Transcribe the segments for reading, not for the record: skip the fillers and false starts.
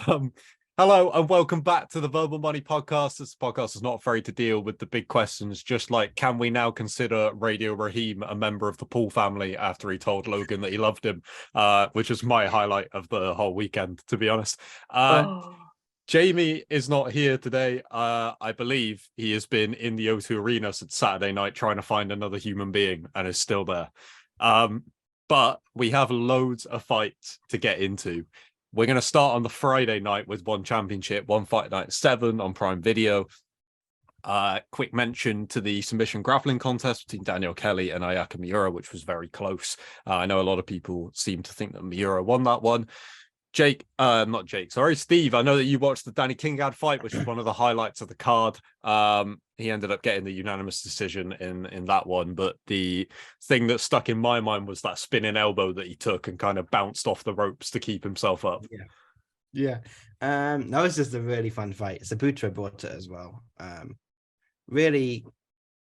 Um, Hello and welcome back to the Verbal Money Podcast. This podcast is not afraid to deal with the big questions, just like can we now consider Radio Raheem a member of the Paul family after he told Logan that he loved him, which is my highlight of the whole weekend, to be honest. Jamie is not here today. I believe he has been in the O2 Arena since Saturday night trying to find another human being and is still there. But we have loads of fights to get into. We're going to start on the Friday night with one championship, one fight night 7 on Prime Video. Quick mention to the submission grappling contest between Daniel Kelly and Ayaka Miura, which was very close. I know a lot of people seem to think that Miura won that one. Steve, I know that you watched the Danny Kingad fight, which is one of the highlights of the card. He ended up getting the unanimous decision in that one, but the thing that stuck in my mind was that spinning elbow that he took and kind of bounced off the ropes to keep himself up. That was just a really fun fight. Sabutra brought it as well. Really,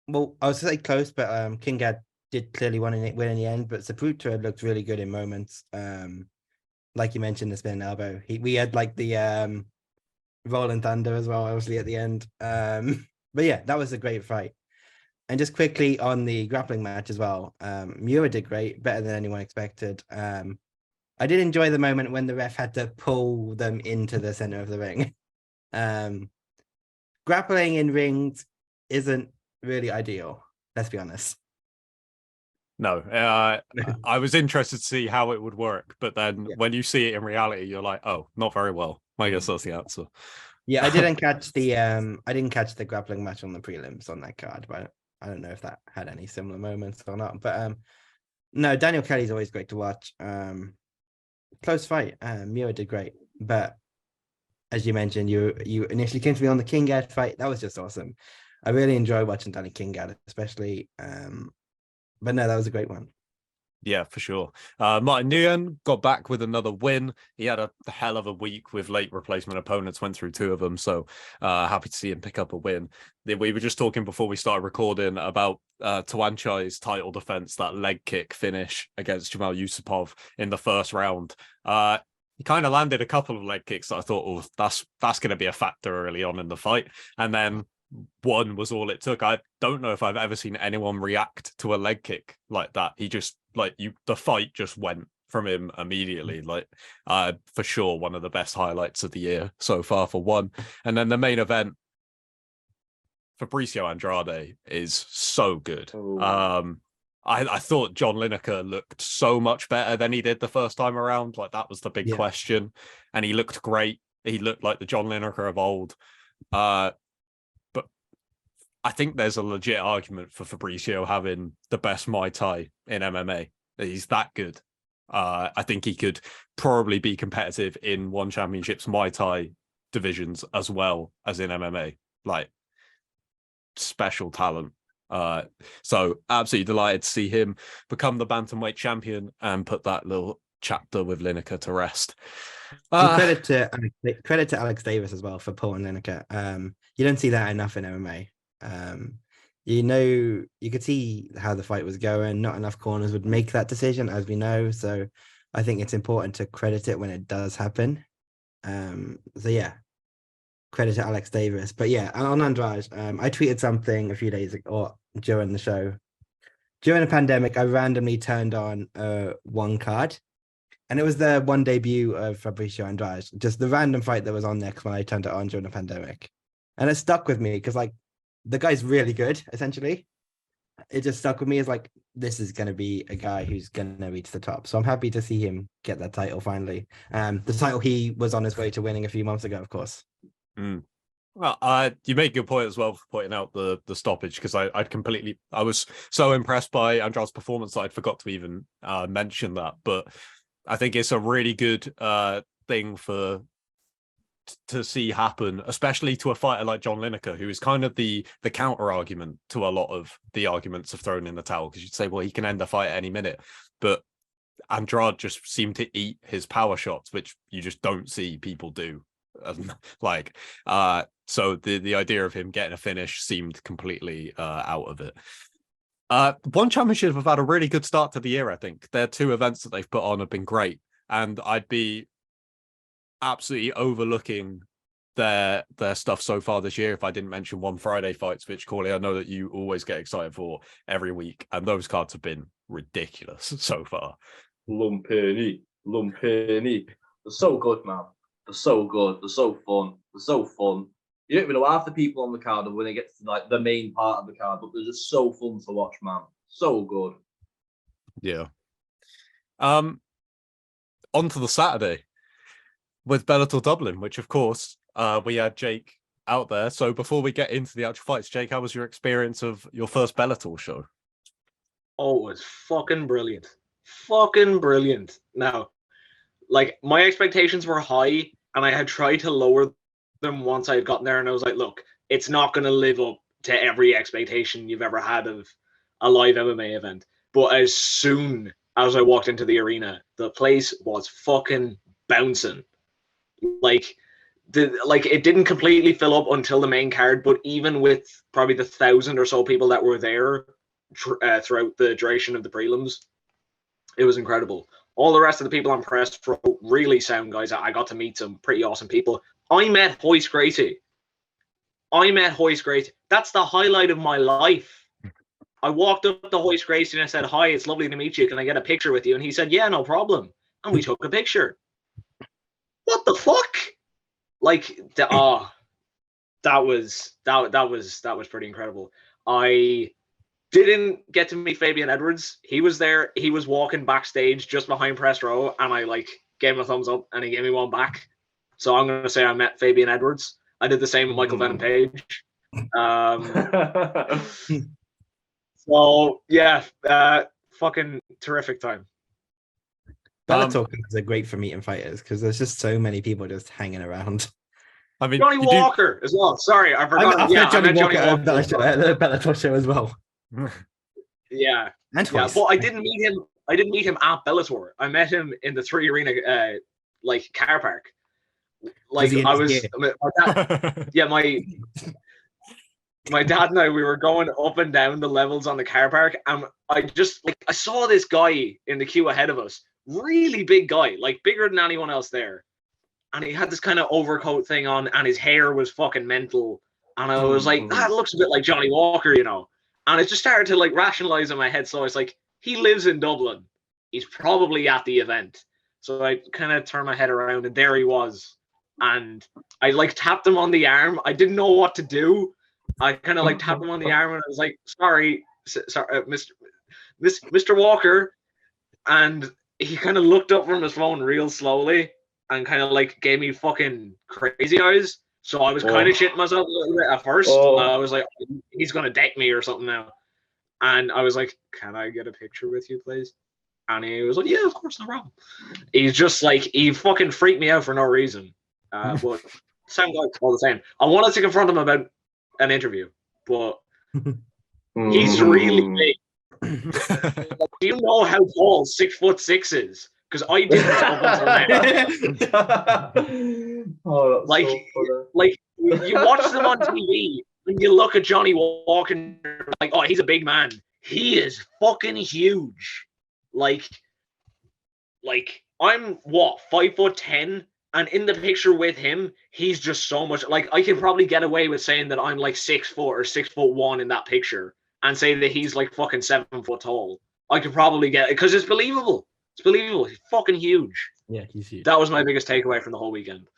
well, I would say close, but Kingad did clearly win in the end, but Sabutra looked really good in moments. Like you mentioned, the spinning elbow. We had like the Rolling Thunder as well, obviously at the end. But yeah, that was a great fight. And just quickly on the grappling match as well, Miura did great, better than anyone expected. I did enjoy the moment when the ref had to pull them into the center of the ring. Grappling in rings isn't really ideal, let's be honest. No, I was interested to see how it would work, but then when you see it in reality, you're like, oh, not very well. I guess that's the answer. Yeah, I didn't catch the grappling match on the prelims on that card, but I don't know if that had any similar moments or not. But no, Daniel Kelly's always great to watch. Close fight. Miura did great, but as you mentioned, you initially came to me on the Kingad fight. That was just awesome. I really enjoy watching Danny Kingad, especially. But no, that was a great one. Yeah, for sure. Martin Nguyen got back with another win. He had a hell of a week with late replacement opponents, went through 2 of them. So happy to see him pick up a win. We were just talking before we started recording about Tawanchai's title defense, that leg kick finish against Jamal Yusupov in the first round. He kind of landed a couple of leg kicks that I thought, oh, that's going to be a factor early on in the fight. And then one was all it took. I don't know if I've ever seen anyone react to a leg kick like that. He just the fight just went from him immediately. For sure, one of the best highlights of the year so far for one. And then the main event, Fabricio Andrade is so good. I thought John Lineker looked so much better than he did the first time around. Like, that was the big question. And he looked great. He looked like the John Lineker of old. But I think there's a legit argument for Fabricio having the best Muay Thai in MMA. He's that good. I think he could probably be competitive in One Championship's Muay Thai divisions as well as in MMA. Like, special talent. So absolutely delighted to see him become the bantamweight champion and put that little chapter with Lineker to rest. Credit to Alex Davis as well for pulling Lineker. You don't see that enough in MMA. You could see how the fight was going. Not enough corners would make that decision, as we know. So I think it's important to credit it when it does happen. Credit to Alex Davis. But yeah, on Andrade, I tweeted something a few days ago or during the show. During the pandemic, I randomly turned on one card, and it was the one debut of Fabricio Andrade, just the random fight that was on next when I turned it on during the pandemic. And it stuck with me because, like, the guy's really good, essentially. It just stuck with me as, like, this is going to be a guy who's going to reach the top. So I'm happy to see him get that title finally. The title he was on his way to winning a few months ago, of course. Well, you make a good point as well for pointing out the stoppage, because I was so impressed by Andrade's performance that I forgot to even mention that. But I think it's a really good thing to see happen, especially to a fighter like John Lineker, who is kind of the counter argument to a lot of the arguments of throwing in the towel, because you'd say, well, he can end the fight at any minute, but Andrade just seemed to eat his power shots, which you just don't see people do. So the idea of him getting a finish seemed completely out of it. One Championship have had a really good start to the year. I think their 2 events that they've put on have been great, and I'd be absolutely overlooking their stuff so far this year. If I didn't mention One Friday fights, which Cauley, I know that you always get excited for every week, and those cards have been ridiculous so far. Lumpini. They're so good, man. They're so good. They're so fun. They're so fun. You don't even know half the people on the card when it gets to like the main part of the card, but they're just so fun to watch, man. So good. Yeah. On to the Saturday with Bellator Dublin, which of course we had Jake out there. So before we get into the actual fights, Jake, how was your experience of your first Bellator show? Oh, it was fucking brilliant. Fucking brilliant. Now, like, my expectations were high, and I had tried to lower them once I had gotten there, and I was like, look, it's not going to live up to every expectation you've ever had of a live MMA event. But as soon as I walked into the arena, the place was fucking bouncing. Like, it didn't completely fill up until the main card, but even with probably the 1,000 or so people that were there throughout the duration of the prelims, it was incredible. All the rest of the people on press row, really sound guys. I got to meet some pretty awesome people. I met Hoist Gracie. That's the highlight of my life. I walked up to Hoist Gracie and I said, "Hi, it's lovely to meet you. Can I get a picture with you?" And he said, "Yeah, no problem." And we took a picture. What the fuck? Like, that was pretty incredible. I didn't get to meet Fabian Edwards. He was there. He was walking backstage just behind press row, and I gave him a thumbs up, and he gave me one back. So I'm gonna say I met Fabian Edwards. I did the same with Michael Venom Page. So yeah, fucking terrific time. Bellator is a great for meeting fighters because there's just so many people just hanging around. I mean, Johnny Walker as well. Sorry, I forgot. I met Johnny Walker at the Bellator show as well. Yeah, and twice. But I didn't meet him. I didn't meet him at Bellator. I met him in the 3 Arena car park. Like, I was, my dad, my dad and I, we were going up and down the levels on the car park, and I saw this guy in the queue ahead of us, really big guy, like bigger than anyone else there, and he had this kind of overcoat thing on, and his hair was fucking mental, and I was like, that looks a bit like Johnny Walker, you know, and it just started to like rationalize in my head. So I was like, he lives in Dublin, he's probably at the event. So I kind of turned my head around, and there he was. And I tapped him on the arm. I didn't know what to do. I kind of tapped him on the arm, and I was like, sorry, Mr. Walker. And he kind of looked up from his phone real slowly and kind of gave me fucking crazy eyes. So I was kind of shitting myself a little bit at first. I was like, he's going to deck me or something now. And I was like, can I get a picture with you, please? And he was like, yeah, of course, no problem. He's just he fucking freaked me out for no reason. But same guy all the same. I wanted to confront him about an interview, but he's really big. Do you know how tall 6'6" is? Because I didn't up until now. You watch them on TV and you look at Johnny Walker and you're like, oh, he's a big man. He is fucking huge. I'm 5'10", and in the picture with him, he's just so much. I can probably get away with saying that I'm 6 foot or 6'1" in that picture, and say that he's fucking 7 foot tall. I could probably get it because it's believable. It's believable. He's fucking huge. Yeah, he's huge. That was my biggest takeaway from the whole weekend.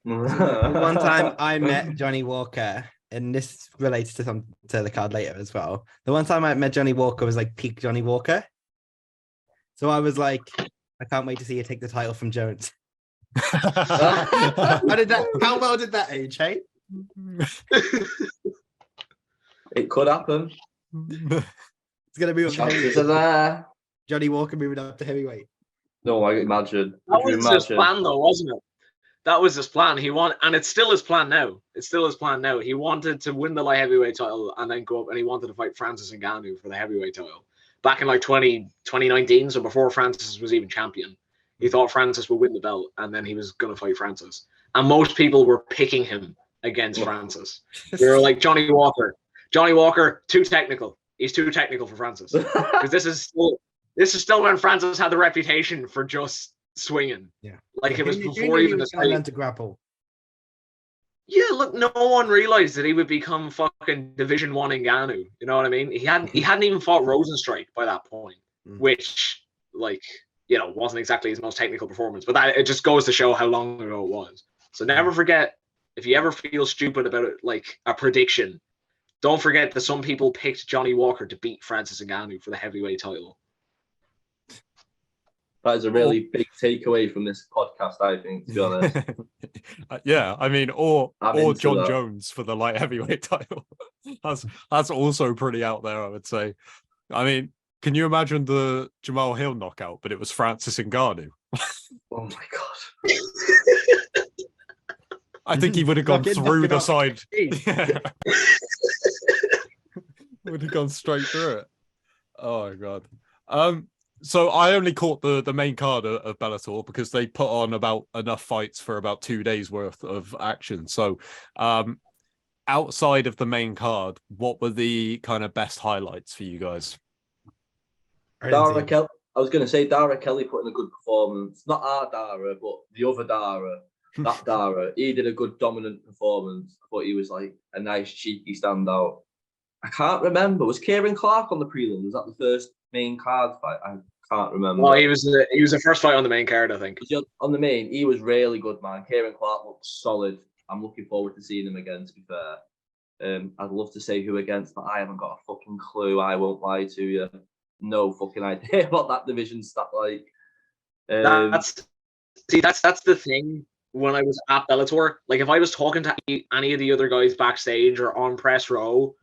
One time I met Johnny Walker, and this relates to the card later as well. The one time I met Johnny Walker was peak Johnny Walker. So I was like, I can't wait to see you take the title from Jones. How well did that age, hey? It could happen. It's gonna be chances are there. Johnny Walker moving up to heavyweight. No, I imagine. That was his plan, though, wasn't it? That was his plan. And it's still his plan now. He wanted to win the light heavyweight title and then go up, and he wanted to fight Francis Ngannou for the heavyweight title back in 2019. So before Francis was even champion, he thought Francis would win the belt, and then he was going to fight Francis. And most people were picking him against Francis. They were like, Johnny Walker, too technical. He's too technical for Francis. Because this is still when Francis had the reputation for just swinging. Yeah. Like it was Who before knew even he the was gonna learn fight. to grapple. Yeah, look, no one realized that he would become fucking Division 1 Ngannou. You know what I mean? He hadn't even fought Rosenstrike by that point, which, like, you know, wasn't exactly his most technical performance. But that it just goes to show how long ago it was. So never forget, if you ever feel stupid about it, like a prediction, don't forget that some people picked Johnny Walker to beat Francis Ngannou for the heavyweight title. That is a really big takeaway from this podcast, I think, to be honest. Yeah, I mean, or Jon that. Jones for the light heavyweight title. That's also pretty out there, I would say. I mean, can you imagine the Jamal Hill knockout, but it was Francis Ngannou? Oh my god. I think he would have gone through the side. Yeah. Would have gone straight through it. Oh my god. So I only caught the main card of Bellator because they put on about enough fights for about 2 days worth of action. So outside of the main card, what were the kind of best highlights for you guys? Dara Kelly. I was going to say Dara Kelly put in a good performance. Not our Dara, but the other Dara. That Dara. He did a good dominant performance. I thought he was like a nice cheeky standout. I can't remember. Was Kieran Clark on the prelim? Was that the first main card fight? I can't remember. Well, he was the first fight on the main card, I think. On the main, he was really good, man. Kieran Clark looks solid. I'm looking forward to seeing him again, to be fair. I'd love to say who against, but I haven't got a fucking clue. I won't lie to you. No fucking idea what that division stat like. That's the thing. When I was at Bellator, like if I was talking to any of the other guys backstage or on press row,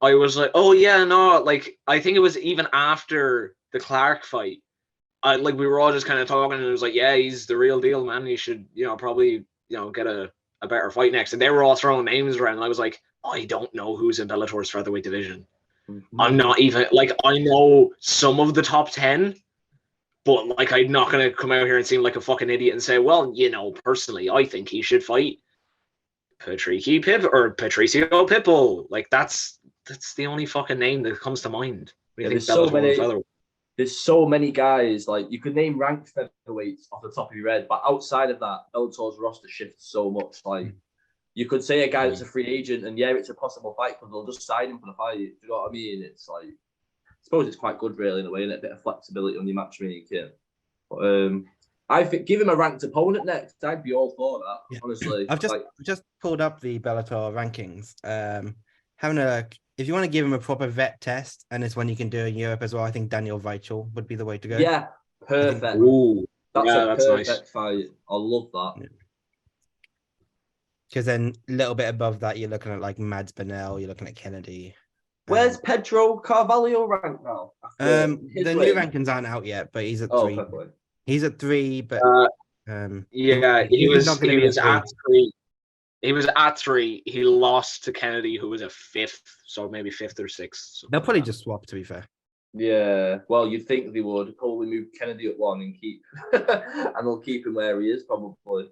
I was like, oh yeah, no, like I think it was even after the Clark fight. Like we were all just kind of talking, and it was like, yeah, he's the real deal, man. He should, probably, get a better fight next. And they were all throwing names around, and I was like, I don't know who's in Bellator's featherweight division. Mm-hmm. I'm not even like I know some of the top 10. But like, I'm not gonna come out here and seem like a fucking idiot and say, well, personally, I think he should fight Patricio Pitbull. Like that's the only fucking name that comes to mind. Yeah, there's so many guys. Like you could name ranked featherweights off the top of your head, but outside of that, Bellator's roster shifts so much. Like you could say a guy that's a free agent, and yeah, it's a possible fight because they'll just sign him for the fight. Do you know what I mean? It's like. I suppose it's quite good, really, in a way, and a bit of flexibility on your matchmaking. But I think give him a ranked opponent next. I'd be all for that, honestly. I've just pulled up the Bellator rankings. Having a if you want to give him a proper vet test, and it's one you can do in Europe as well, I think Daniel Weichel would be the way to go. Yeah, perfect. Ooh, that's perfect nice fight. I love that. Because then a little bit above that, you're looking at like Mads Bennell, you're looking at Kennedy. Where's Pedro Carvalho ranked now? The new rankings aren't out yet, but he's at 3. Perfect. He's at 3, but he was at 3. He was at 3. He lost to Kennedy, who was a 5th, so maybe 5th or 6th. They'll probably just swap, to be fair. Yeah, well, you'd think they would probably move Kennedy at 1 and keep, and they'll keep him where he is probably.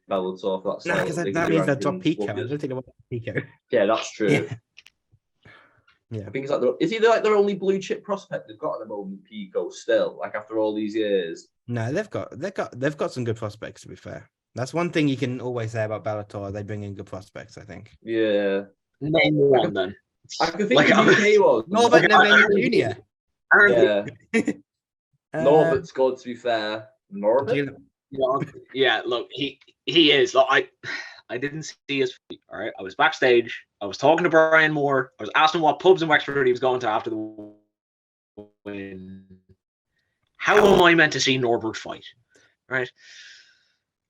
Bellator, that's because that means they'll drop Pico. I don't think about Pico. Yeah, that's true. Yeah. I think it's like is he like their only blue chip prospect they've got at the moment? Pico still, like after all these years. No, they've got some good prospects. To be fair, that's one thing you can always say about Bellator. They bring in good prospects. I think. Yeah. Name one then. I can think of UK one. Norbert Neville Jr. Yeah. Norbert's good. To be fair, Norbert. Yeah, look, he is. Look, I didn't see his feet. All right, I was backstage. I was talking to Brian Moore. I was asking what pubs in Wexford he was going to after the win. How am I meant to see Norbert fight? Right.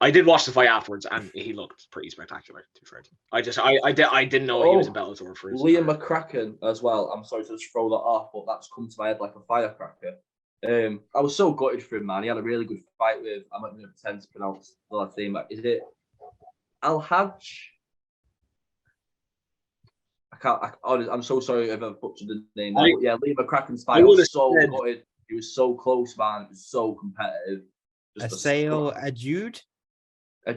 I did watch the fight afterwards, and he looked pretty spectacular. To be fair, I didn't know he was in Bellator for his Liam McCracken as well. I'm sorry to just throw that off, but that's come to my head like a firecracker. I was so gutted for him, man. He had a really good fight with. I'm not going to pretend to pronounce the last name. Is it Al-Hajj? I'm so sorry if I've butchered the name. But yeah, Liam McCracken's fight was so gutted. He was so close, man. It was so competitive. Ciryl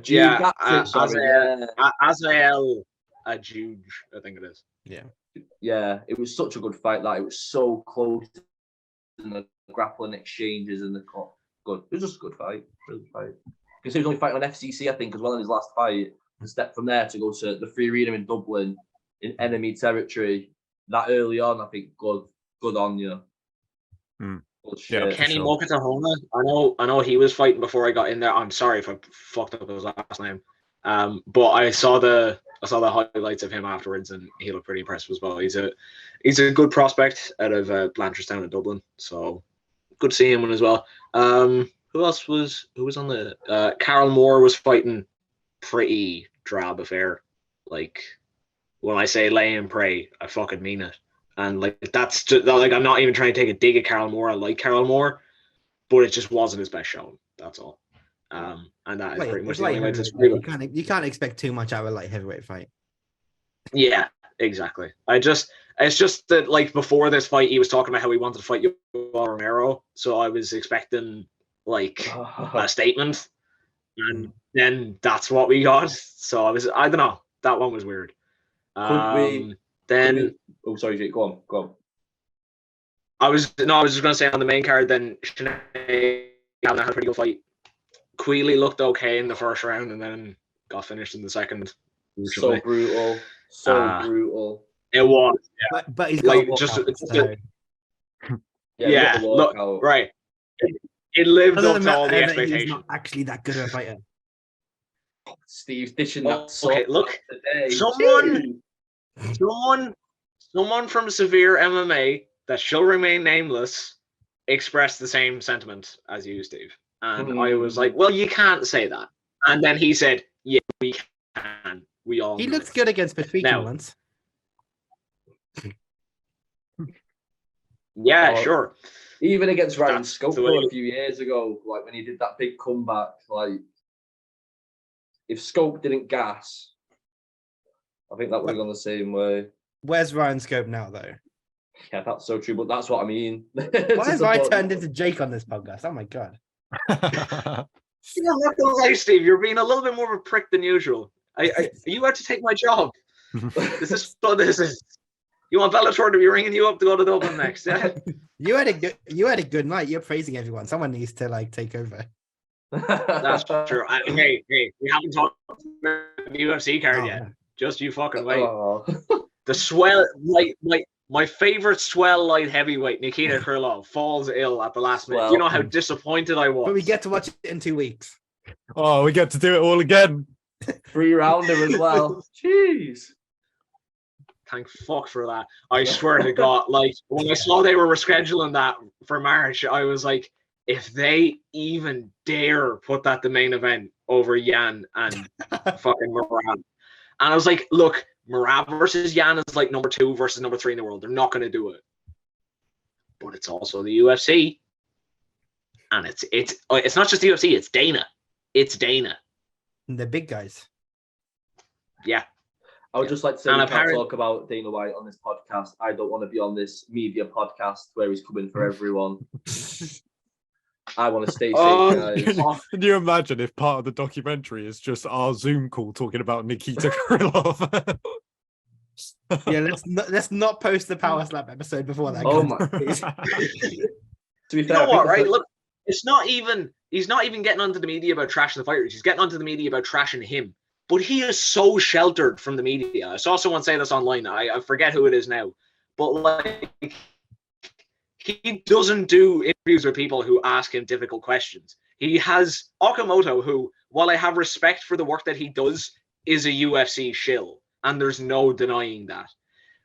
Gane Azael Ajuj, I think it is. Yeah. Yeah, it was such a good fight. Like, it was so close in the grappling exchanges and the cut. Good. It was just a good fight. Really good fight. Because he was only fighting on FCC, I think, as well in his last fight. And step from there to go to the Free Arena in Dublin in enemy territory that early on. I think good on you. Good shit. Yeah, Kenny sure. Mokatahona. I know he was fighting before I got in there. I'm sorry if I fucked up his last name. But I saw the highlights of him afterwards, and he looked pretty impressive as well. He's a good prospect out of Blanchardstown in Dublin, so good to see him as well. Who was on the Carol Moore was fighting pretty drab affair. Like, when I say lay and pray, I fucking mean it. And like, that's just, like, I'm not even trying to take a dig at Carol Moore. I like Carol Moore, but it just wasn't his best showing. That's all. And that is pretty much the only way to describe it. You can't expect too much out of a light heavyweight fight. Yeah, exactly. It's just that, like, before this fight, he was talking about how he wanted to fight Yoel Romero, so I was expecting like a statement, and then that's what we got. So I don't know. That one was weird. Oh, sorry, Jake. Go on. I was just gonna say on the main card. Then Sinead had a pretty good fight. Quealy looked okay in the first round, and then got finished in the second. So brutal. Brutal. It was. Yeah. But he's got look, right. It lived up to all the expectations. He's not actually that good of a fighter. Steve's dishing that. Okay, look. Someone from Severe MMA that shall remain nameless expressed the same sentiment as you, Steve. And I was like, well, you can't say that. And then he said, yeah, we can. We all. He looked good against Patrick once. Yeah, sure. Even against Ryan Scope a few years ago, like when he did that big comeback, like if Scope didn't gas, I think that would have gone the same way. Where's Ryan Scope now, though? Yeah, that's so true, but that's what I mean. Why have I turned into Jake on this podcast? Oh my god. You're not gonna lie, Steve. You're being a little bit more of a prick than usual. Are you out to take my job? This is. You want Bellator to be ringing you up to go to Dublin next? Yeah. You had a good night. You're praising everyone. Someone needs to like take over. That's true. Hey, we haven't talked about the UFC card yet. Just you fucking wait. The swell, my favorite swell light heavyweight, Nikita Krylov, falls ill at the last minute. You know how disappointed I was. But we get to watch it in 2 weeks. Oh, we get to do it all again. 3-rounder as well. Jeez. Thank fuck for that. I swear to God, like when I saw they were rescheduling that for March, I was like, if they even dare put that the main event over Yan and fucking Marab. And I was like, look, Marab versus Yan is like number 2 versus number 3 in the world. They're not going to do it. But it's also the UFC. And it's not just the UFC, it's Dana. It's Dana. And the big guys. Yeah. I would just like to say we can't talk about Dana White on this podcast. I don't want to be on this media podcast where he's coming for everyone. I want to stay safe, guys. Can you imagine if part of the documentary is just our Zoom call talking about Nikita Krylov? Yeah, let's not post the Power Slap episode before that. Oh my! To be fair, you know what, right? Look, he's not even getting onto the media about trashing the fighters. He's getting onto the media about trashing him. But he is so sheltered from the media. I saw someone say this online. I forget who it is now. But like, he doesn't do interviews with people who ask him difficult questions. He has Okamoto, who, while I have respect for the work that he does, is a UFC shill. And there's no denying that.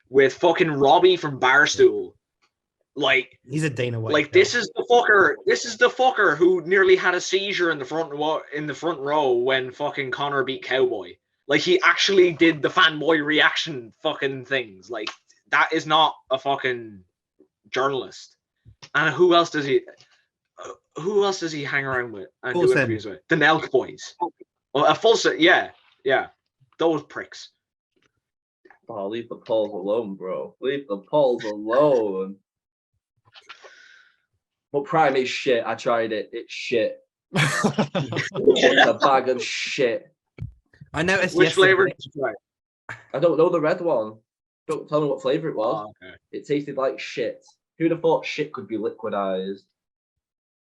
With fucking Robbie from Barstool, like, he's a Dana White. Like, this is the fucker who nearly had a seizure in the front row when fucking Conor beat Cowboy. Like, he actually did the fanboy reaction fucking things. Like, that is not a fucking journalist. And who else does he hang around with and do interviews with? The Nelk boys. Well, a full set, yeah. Those pricks. Oh, leave the Pauls alone, bro. Leave the Pauls alone. But Prime is shit. I tried it. It's shit. It's a bag of shit. I noticed. Which flavor did you try? I don't know the red one. Don't tell me what flavor it was. Oh, okay. It tasted like shit. Who'd have thought shit could be liquidized?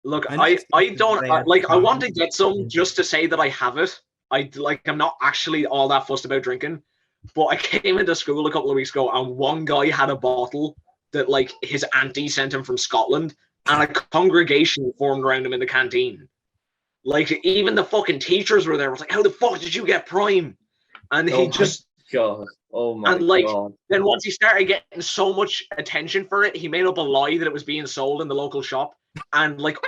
Look, I I don't they had like. I want to fun. get some just to say that I have it. I'm not actually all that fussed about drinking, but I came into school a couple of weeks ago and one guy had a bottle that like his auntie sent him from Scotland, and a congregation formed around him in the canteen. Like even the fucking teachers were there. I was like, how the fuck did you get Prime? And he just God. Oh my and like God. then once he started getting so much attention for it, he made up a lie that it was being sold in the local shop, and like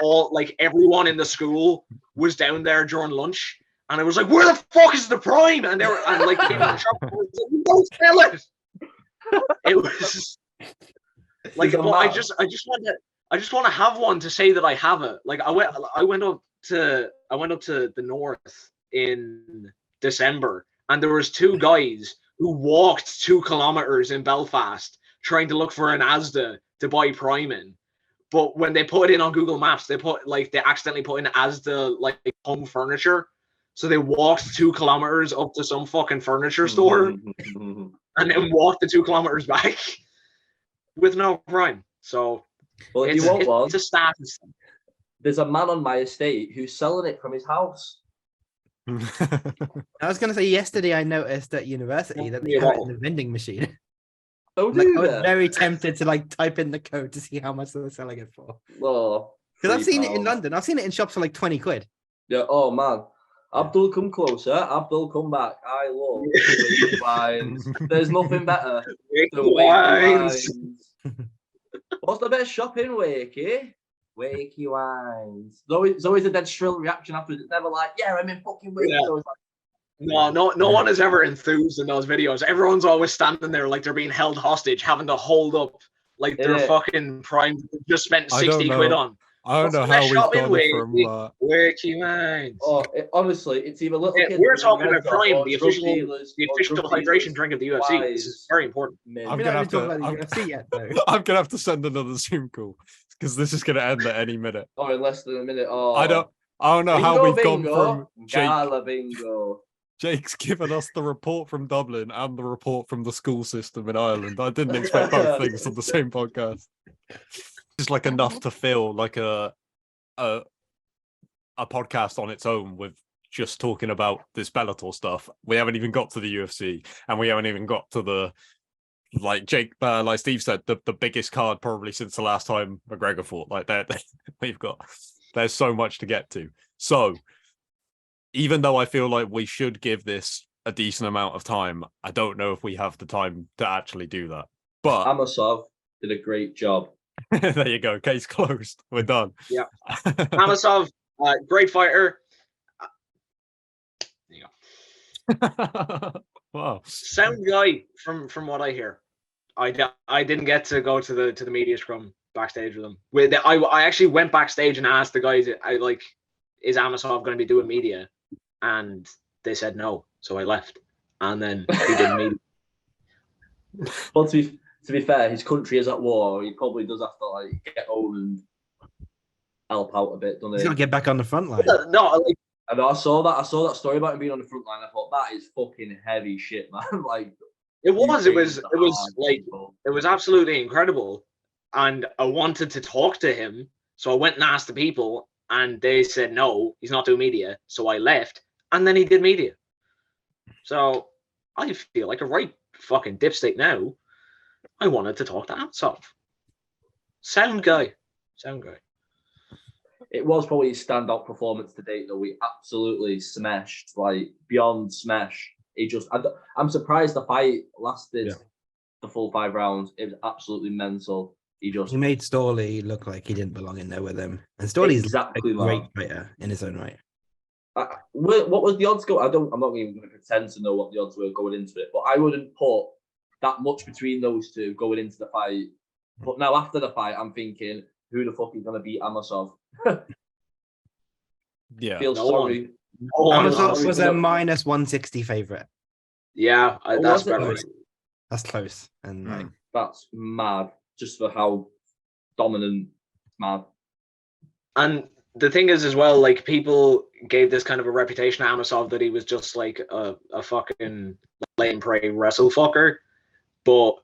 everyone in the school was down there during lunch, and I was like, where the fuck is the Prime? And they were and like people in the shop were like, don't sell it. It was like, but I just want to have one to say that I have it. Like I went up to the north in December, and there was two guys who walked 2 kilometers in Belfast trying to look for an Asda to buy Prime in. But when they put it in on Google Maps, they accidentally put in Asda like home furniture. So they walked 2 kilometers up to some fucking furniture store and then walked the 2 kilometers back with no Prime. So well, if you want one, it's a status. There's a man on my estate who's selling it from his house. I was going to say yesterday I noticed at university that they have it in the vending machine. Oh, Like, I was very tempted to like type in the code to see how much they were selling it for. Oh, Because I've seen it in London. I've seen it in shops for like 20 quid. Yeah. Oh man. Abdul, come closer. Abdul, come back. I love Wakey wines. There's nothing better than Wakey wines. What's the best shop in Wakey? Wakey wines. There's always a dead shrill reaction afterwards. It's never like, yeah, I'm in fucking Wakey. Yeah. So it's like, No one is ever enthused in those videos. Everyone's always standing there like they're being held hostage, having to hold up like their fucking Prime just spent 60 quid on. I don't know how we've gone from Wakey wines. Oh, honestly, it's either little kids. We're talking about Prime, the official hydration drink of the UFC. This is very important. I'm gonna have to send another Zoom call because this is gonna end at any minute. Oh, in less than a minute. Oh, I don't know how we've gone from Gala bingo. Jake's given us the report from Dublin and the report from the school system in Ireland. I didn't expect both things on the same podcast. It's like enough to fill like a podcast on its own with just talking about this Bellator stuff. We haven't even got to the UFC, and we haven't even got to the like Steve said, the biggest card probably since the last time McGregor fought. Like that, there's so much to get to. So even though I feel like we should give this a decent amount of time, I don't know if we have the time to actually do that. But Amasov did a great job. There you go. Case closed. We're done. Yeah. Amasov, great fighter. There you go. Wow. Sound guy from what I hear. I didn't get to go to the media scrum backstage with him. I actually went backstage and asked the guys, is Amasov going to be doing media? And they said no, so I left. And then he did media. Well, to be fair, his country is at war. He probably does have to get home and help out a bit, doesn't he? He's got to get back on the front line. No, I saw that story about him being on the front line. I thought that is fucking heavy shit, man. It was absolutely incredible. And I wanted to talk to him, so I went and asked the people, and they said no, he's not doing media. So I left, and then he did media. So I feel like a right fucking dipstick now. I wanted to talk to Amasov. Sound guy. It was probably his standout performance to date, though. We absolutely smashed, beyond smash. I'm surprised the fight lasted the full 5 rounds. It was absolutely mental. He made Storley look like he didn't belong in there with him. And Storley's a great fighter in his own right. What was the odds go? I'm not even going to pretend to know what the odds were going into it, but I wouldn't put that much between those two going into the fight. But now after the fight, I'm thinking, who the fuck is going to beat Amasov? Yeah. Feel sorry. Amasov was a minus 160 favorite. Yeah, that's better. That's close. And that's mad. Just for how dominant, mad. And the thing is as well, people gave this kind of a reputation to Amasov that he was just a fucking lay and pray wrestle fucker. but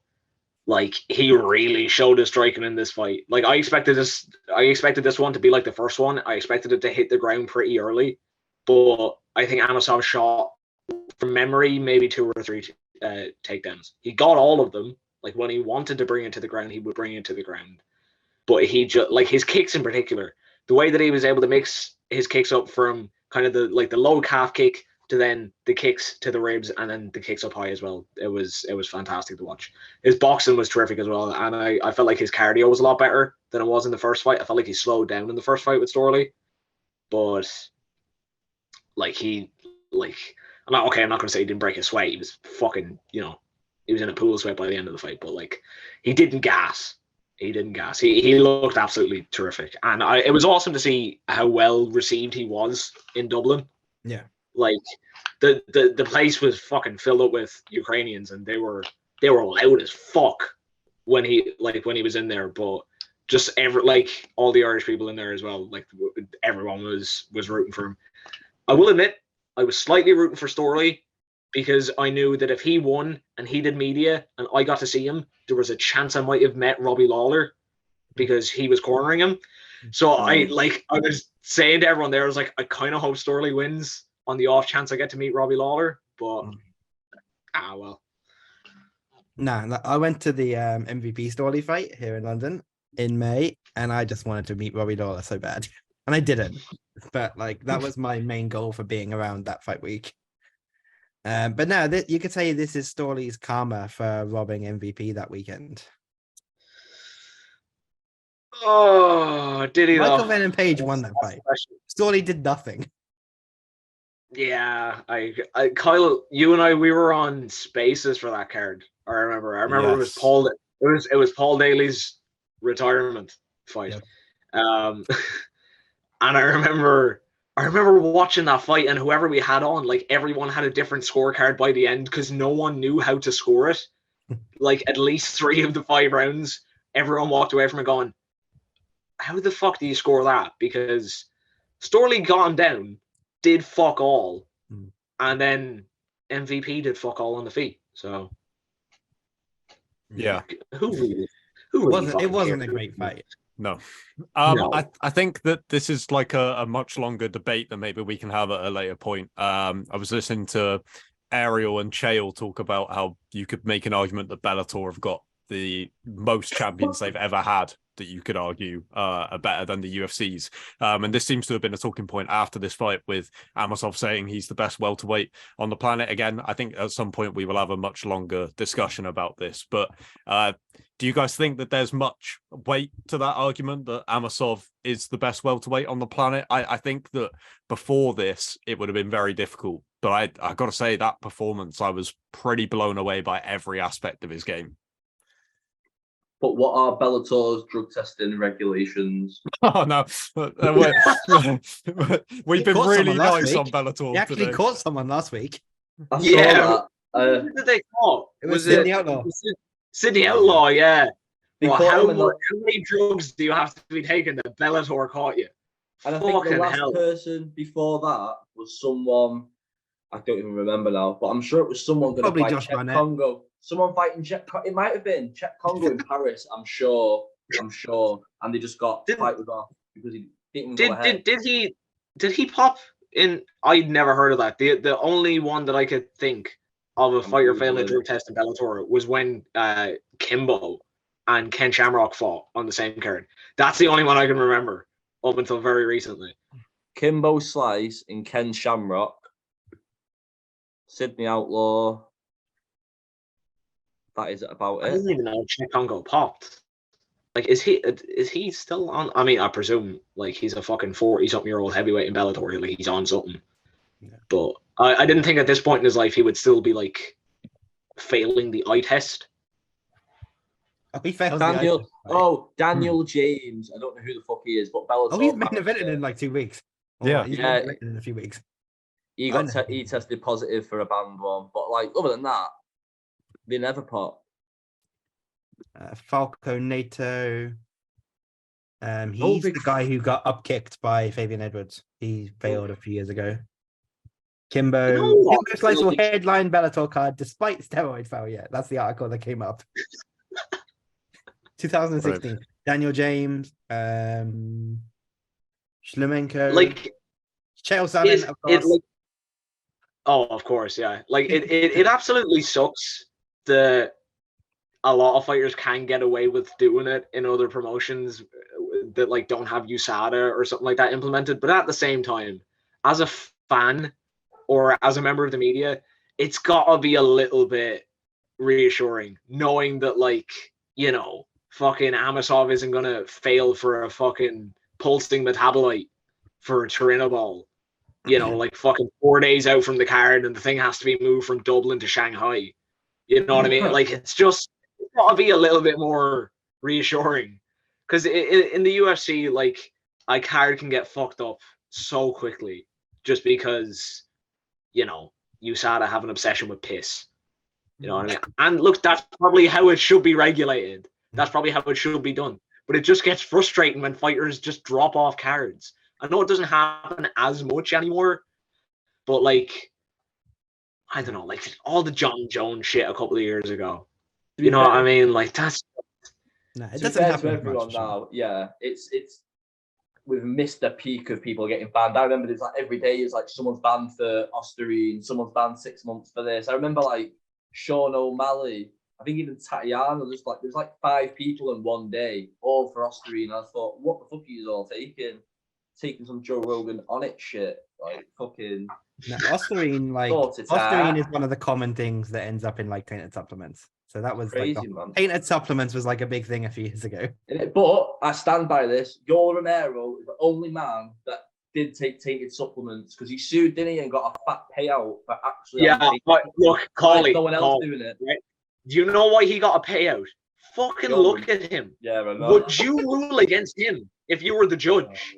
like he really showed his striking in this fight. Like I expected this one to be like the first one. I expected it to hit the ground pretty early, but I think Amosov shot, from memory, maybe 2 or 3 takedowns. He got all of them. Like when he wanted to bring it to the ground, he would bring it to the ground. But he just, like his kicks in particular, the way that he was able to mix his kicks up from kind of the low calf kick to then the kicks to the ribs and then the kicks up high as well. It was fantastic to watch. His boxing was terrific as well, and I felt like his cardio was a lot better than it was in the first fight. I felt like he slowed down in the first fight with Storley, but like I'm not going to say he didn't break a sweat. He was fucking, he was in a pool of sweat by the end of the fight, but like he didn't gas. He looked absolutely terrific, and it was awesome to see how well received he was in Dublin. Yeah, like the place was fucking filled up with Ukrainians, and they were loud as fuck when he was in there. But just all the Irish people in there as well. Like everyone was rooting for him. I will admit, I was slightly rooting for Storley because I knew that if he won and he did media and I got to see him, there was a chance I might have met Robbie Lawler because he was cornering him. So I was saying to everyone there, I was like, I kind of hope Storley wins on the off chance I get to meet Robbie Lawler, but well. Nah, I went to the MVP Storley fight here in London in May, and I just wanted to meet Robbie Lawler so bad, and I didn't. But like that was my main goal for being around that fight week. But now you could say this is Storley's karma for robbing MVP that weekend. Oh, did he? Michael Venom Page won that fight. Storley did nothing. Yeah, Kyle, you and I, we were on Spaces for that card. I remember yes. It was Paul. It was Paul Daly's retirement fight. Yep. And I remember watching that fight, and whoever we had on, like everyone had a different scorecard by the end because no one knew how to score it. Like at least 3 of the 5 rounds, everyone walked away from it going, "How the fuck do you score that?" Because Storley got him down, did fuck all, and then MVP did fuck all on the feet. So yeah, who it wasn't a great fight. No. I think that this is like a much longer debate that maybe we can have at a later point. I was listening to Ariel and Chael talk about how you could make an argument that Bellator have got the most champions they've ever had that you could argue are better than the UFC's. And this seems to have been a talking point after this fight with Amosov saying he's the best welterweight on the planet. Again, I think at some point we will have a much longer discussion about this. But do you guys think that there's much weight to that argument that Amosov is the best welterweight on the planet? I think that before this, it would have been very difficult. But I got to say that performance, I was pretty blown away by every aspect of his game. But what are Bellator's drug testing regulations? Oh, no. We've been really nice on Bellator. He actually caught someone last week. I saw that. Who did they caught? It was Sydney Outlaw. Sydney Outlaw, yeah. How many drugs do you have to be taking that Bellator caught you? And I think the last person before that was someone, I don't even remember now, but I'm sure it was someone going to fight Czech Congo. Someone fighting Czech, it might have been Czech Congo in Paris, I'm sure. And they just got fight was off because he didn't go ahead. Did he pop in? I'd never heard of that. The only one that I could think of a fighter failing a drug test in Bellator was when Kimbo and Ken Shamrock fought on the same card. That's the only one I can remember up until very recently. Kimbo Slice and Ken Shamrock, Sydney Outlaw. That is about it. I didn't even know Czech Congo popped. Like, is he still on? I mean, I presume like he's a fucking 40-something-year-old heavyweight in Bellator. Like he's on something. Yeah. But I didn't think at this point in his life he would still be like failing the eye test. He failed Daniel. Daniel James. I don't know who the fuck he is, but Bellator. Oh, he's main evented in like 2 weeks. He's in a few weeks. He tested positive for a banned one, but like other than that, they never pop. Falco Nato. He's the guy who got upkicked by Fabian Edwards. He failed a few years ago. Kimbo. You know what? Kimbo Slice will headline Bellator card despite steroid failure. That's the article that came up. 2016. Right. Daniel James, Shlemenko, like Chael Sonnen, of course. Of course, yeah. Like it absolutely sucks that a lot of fighters can get away with doing it in other promotions that like don't have USADA or something like that implemented. But at the same time, as a fan or as a member of the media, it's gotta be a little bit reassuring knowing that, like, you know, fucking Amosov isn't gonna fail for a fucking pulsing metabolite for Turinabol, you know, like fucking 4 days out from the card, and the thing has to be moved from Dublin to Shanghai. You know what I mean? Like, it's gotta be a little bit more reassuring, because in the UFC, like, a card can get fucked up so quickly just because, you know, USADA have an obsession with piss. You know what I mean? And look, that's probably how it should be regulated. That's probably how it should be done. But it just gets frustrating when fighters just drop off cards. I know it doesn't happen as much anymore, but, like, I don't know, like all the Jon Jones shit a couple of years ago. You know what I mean? Like, that's... No, it doesn't happen to everyone now. Yeah, it's we've missed the peak of people getting banned. I remember there's like every day is like someone's banned for Osterine, someone's banned 6 months for this. I remember like Sean O'Malley, I think even Tatiana, there's like 5 people in one day, all for Osterine. I thought, what the fuck are you all taking some Joe Rogan on it shit? Like, fucking... No, Osterine is one of the common things that ends up in like tainted supplements. So that was crazy, like, man. Tainted supplements was like a big thing a few years ago. But I stand by this. Yoel Romero is the only man that did take tainted supplements, because he sued, didn't he, and got a fat payout for actually... Yeah, but look, Cauley, no one else doing it. Right? Do you know why he got a payout? Fucking look at him. Yeah, I know. Would you rule against him if you were the judge?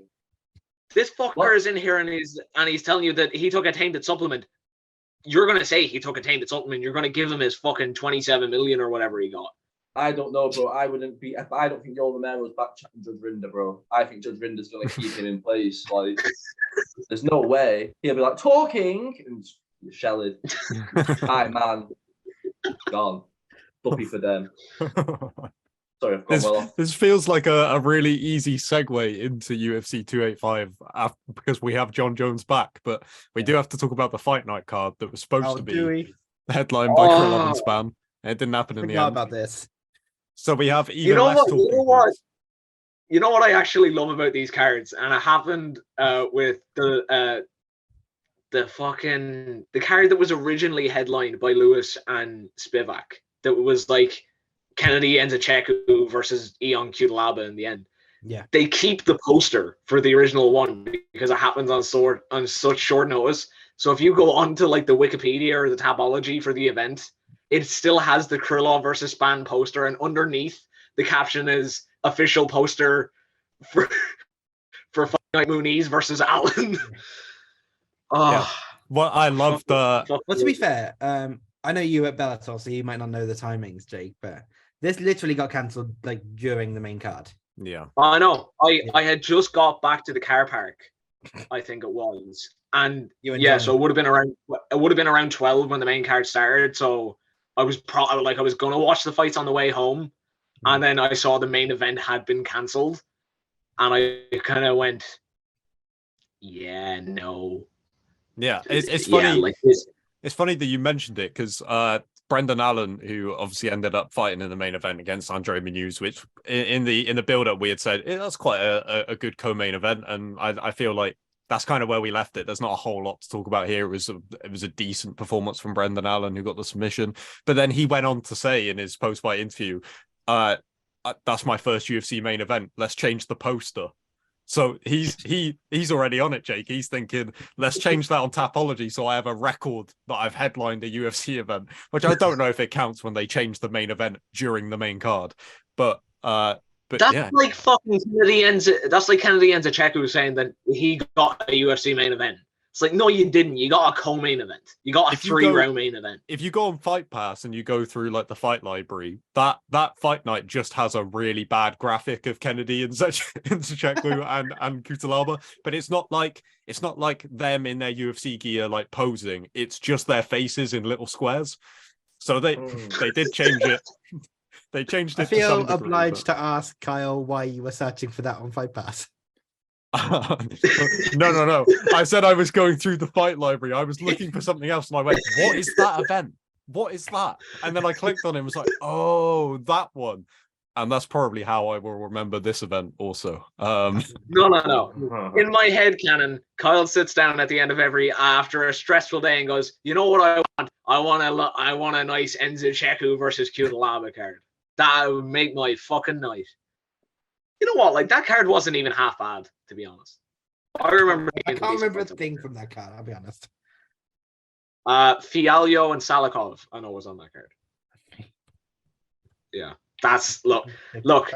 This fucker is in here and he's telling you that he took a tainted supplement. You're going to say he took a tainted supplement. You're going to give him his fucking 27 million or whatever he got. I don't know, bro. I don't think Yoel Romero's back chatting Judge Rinder, bro. I think Judge Rinder's going to keep him in place. Like, there's no way. He'll be like, talking, and you're shelled. Hi, man. Gone. Puppy for them. Sorry, I've gone well off. This feels like a really easy segue into UFC 285 because we have Jon Jones back, but we do have to talk about the fight night card that was supposed to be headlined by Ciryl Gane Jon. It didn't happen in the end. About this. So we have even less talking points. You know what I actually love about these cards, and it happened with the card that was originally headlined by Lewis and Spivak. That was like Kennedy Nzechukwu versus Ion Cutelaba in the end. Yeah, they keep the poster for the original one because it happens on such short notice. So if you go onto like the Wikipedia or the Tapology for the event, it still has the Krylov versus Spann poster, and underneath the caption is official poster for Fight Night Muniz versus Allen. Yeah. Well, I love the. Well, to be fair, I know you at Bellator, so you might not know the timings, Jake, but this literally got cancelled like during the main card. Yeah, I know. I had just got back to the car park, I think it was, and so it would have been around 12 when the main card started. So I was I was gonna watch the fights on the way home, and then I saw the main event had been cancelled, and I kind of went, no. Yeah, it's funny. It's funny that you mentioned it because Brendan Allen, who obviously ended up fighting in the main event against Andre Muniz, which in the build-up we had said that's quite a good co-main event, and I feel like that's kind of where we left it. There's not a whole lot to talk about here. It was a decent performance from Brendan Allen, who got the submission, but then he went on to say in his post-fight interview, "That's my first UFC main event. Let's change the poster." So he's already on it, Jake. He's thinking, let's change that on Tapology so I have a record that I've headlined a UFC event, which I don't know if it counts when they change the main event during the main card. But that's yeah. Like fucking Kennedy Nzechukwu saying that he got a UFC main event. It's like, no, you didn't. You got a co-main event. You got a 3-round main event. If you go on Fight Pass and you go through like the fight library, that fight night just has a really bad graphic of Kennedy and Nzechukwu and Kutalaba, but it's not like them in their UFC gear like posing. It's just their faces in little squares. So they did change it. They changed it. I feel to some degree, obliged to ask Kyle why you were searching for that on Fight Pass. No. I said I was going through the fight library. I was looking for something else, and I went, "What is that event? What is that?" And then I clicked on it and was like, "Oh, that one." And that's probably how I will remember this event also. No. In my head canon, Kyle sits down at the end of after a stressful day and goes, "You know what I want? I want a nice Nzechukwu versus Kutalaba card. That would make my fucking night." You know what? Like, that card wasn't even half bad, to be honest. I can't remember a thing from that card, I'll be honest. Fialho and Salikov, I know, was on that card. Yeah. Look.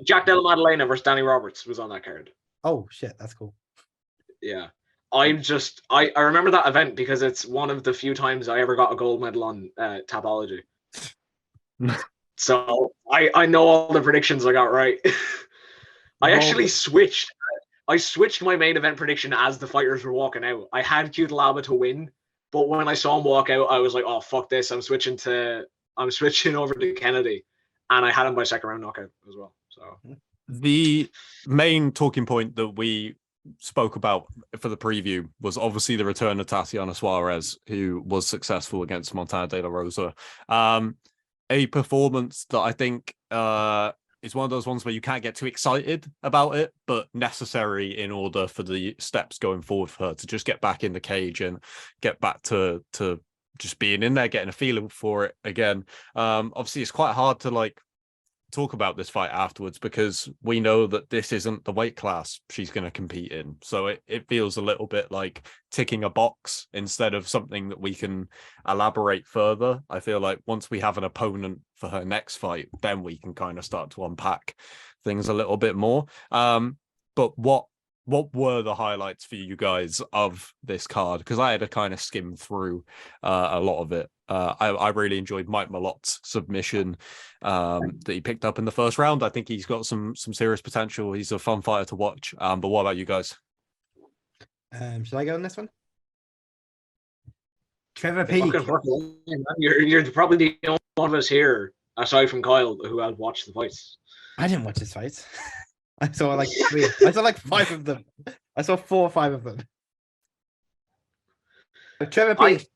Jack Della Maddalena versus Danny Roberts was on that card. Oh shit, that's cool. Yeah. I remember that event because it's one of the few times I ever got a gold medal on Tapology. So I know all the predictions I got right. I actually switched. I switched my main event prediction as the fighters were walking out. I had Kutalaba to win, but when I saw him walk out, I was like, "Oh fuck this! I'm switching over to Kennedy," and I had him by second round knockout as well. So the main talking point that we spoke about for the preview was obviously the return of Tatiana Suarez, who was successful against Montana De La Rosa. A performance that I think is one of those ones where you can't get too excited about it, but necessary in order for the steps going forward for her to just get back in the cage and get back to just being in there, getting a feeling for it again. Obviously, it's quite hard to like talk about this fight afterwards because we know that this isn't the weight class she's going to compete in. So it feels a little bit like ticking a box instead of something that we can elaborate further. I feel like once we have an opponent for her next fight, then we can kind of start to unpack things a little bit more. But what were the highlights for you guys of this card? Because I had to kind of skim through a lot of it. I really enjoyed Mike Malott's submission that he picked up in the first round. I think he's got some serious potential. He's a fun fighter to watch. But what about you guys? Should I go on this one? Trevor Peak. You're probably the only one of us here, aside from Kyle, who has watched the fights. I didn't watch his fights. I saw like 3. I saw like 5 of them. I saw 4 or 5 of them. But Trevor Peak.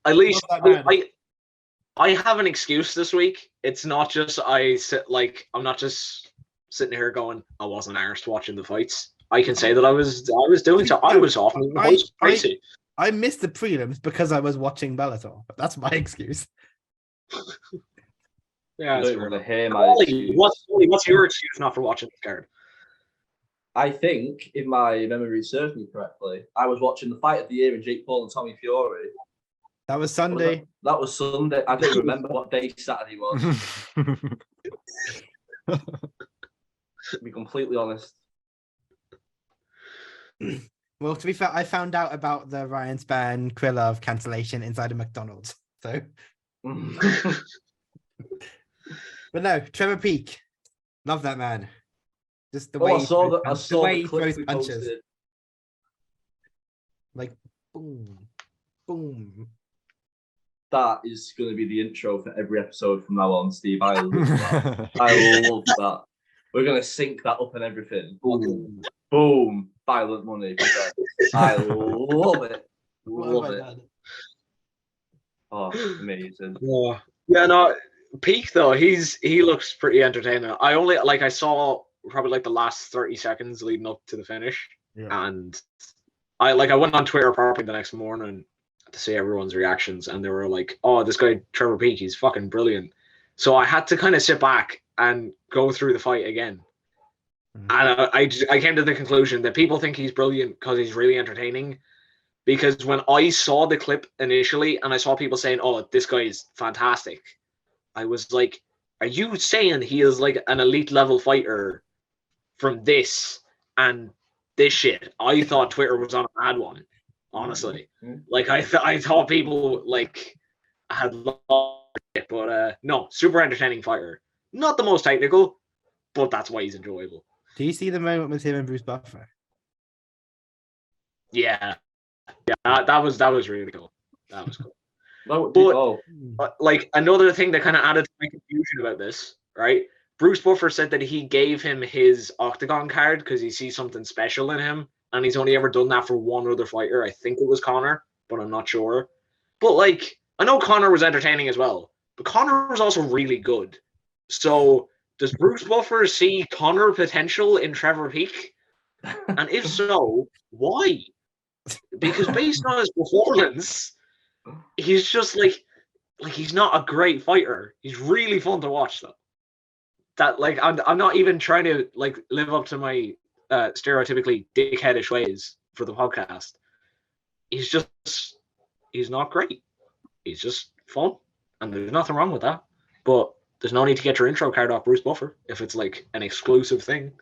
I have an excuse this week. It's not just I'm not just sitting here going, I wasn't arsed watching the fights. I can say that I was doing so. I was off. I was crazy. I missed the prelims because I was watching Bellator. That's my excuse. Yeah, I don't want to hear my excuse. What's your excuse not for watching this card? I think, if my memory serves me correctly, I was watching the fight of the year in Jake Paul and Tommy Fury. That was Sunday. That was Sunday. I don't remember what day Saturday was. To be completely honest. Well, to be fair, I found out about the Ryan Spann Krylov cancellation inside a McDonald's. So, but no, Trevor Peak, love that man. Just the way I saw the he clip throws we punches, posted. like boom, boom. That is going to be the intro for every episode from now on, Steve. I love that. I love that. We're going to sync that up and everything. Boom, boom, violent money. I love it. Love it. Oh, amazing. Yeah, no, Peak though, he looks pretty entertaining. I saw probably like the last 30 seconds leading up to the finish, and I went on Twitter probably the next morning to see everyone's reactions, and they were like, "Oh, this guy Trevor Peak, he's fucking brilliant." So I had to kind of sit back and go through the fight again, and I came to the conclusion that people think he's brilliant because he's really entertaining. Because when I saw the clip initially and I saw people saying, "Oh, this guy is fantastic," I was like, "Are you saying he is like an elite level fighter from this and this shit?" I thought Twitter was on a bad one. honestly. Like I thought people like had lost it, but no, super entertaining fighter. Not the most technical, but that's why he's enjoyable. Do you see the moment with him and Bruce Buffer? Yeah, that was really cool. That was cool. But like another thing that kind of added to my confusion about this, right? Bruce Buffer said that he gave him his Octagon card because he sees something special in him, and he's only ever done that for one other fighter. I think it was Connor, but I'm not sure. But like, I know Connor was entertaining as well, but Connor was also really good. So does Bruce Buffer see Connor potential in Trevor Peak? And if so, why? Because based on his performance, he's just like he's not a great fighter. He's really fun to watch though. That like I'm not even trying to like live up to my stereotypically dickheadish ways for the podcast. He's not great. He's just fun, and there's nothing wrong with that. But there's no need to get your intro card off Bruce Buffer if it's like an exclusive thing.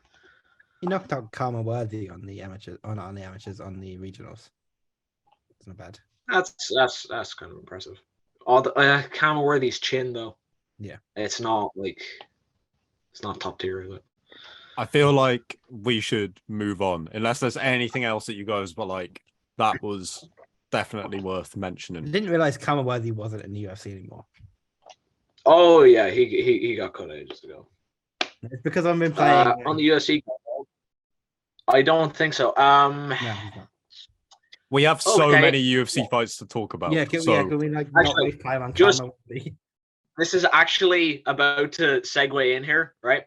He knocked out Karma Worthy on the amateurs, on the regionals. It's not bad. That's kind of impressive. Oh, Karma Worthy's chin though. Yeah, it's not top tier, is it? I feel like we should move on unless there's anything else that you guys were like that was definitely worth mentioning. I didn't realize Karma Worthy wasn't in the UFC anymore. Oh yeah, he got cut ages ago. It's because I've been playing on the UFC. I don't think so. No, he's not. We have so many UFC fights to talk about. Yeah, can we like not waste time on Karma Worthy? This is actually about to segue in here, right?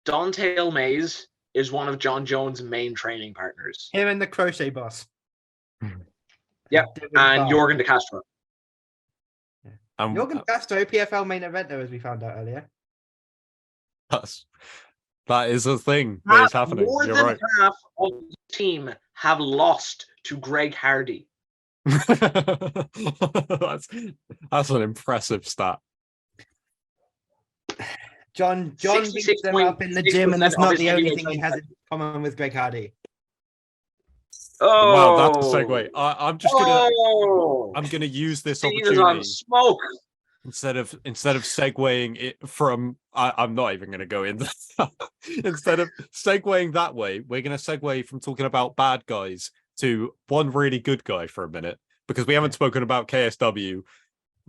Don'Tale Mays is one of Jon Jones' main training partners. Him and the crochet boss. Yep, and Jorgen de Castro. Jorgen Castro, PFL main eventer, as we found out earlier. That is a thing that is happening. More You're than right. half of the team have lost to Greg Hardy. That's an impressive stat. John beats them up in the gym, and that's not the only thing he has in common with Greg Hardy. Oh, wow, that's a segue. I'm gonna use this opportunity. Smoke. Instead of segueing it from, I'm not even going to go into that. Instead of segueing that way, we're going to segue from talking about bad guys to one really good guy for a minute, because we haven't spoken about KSW,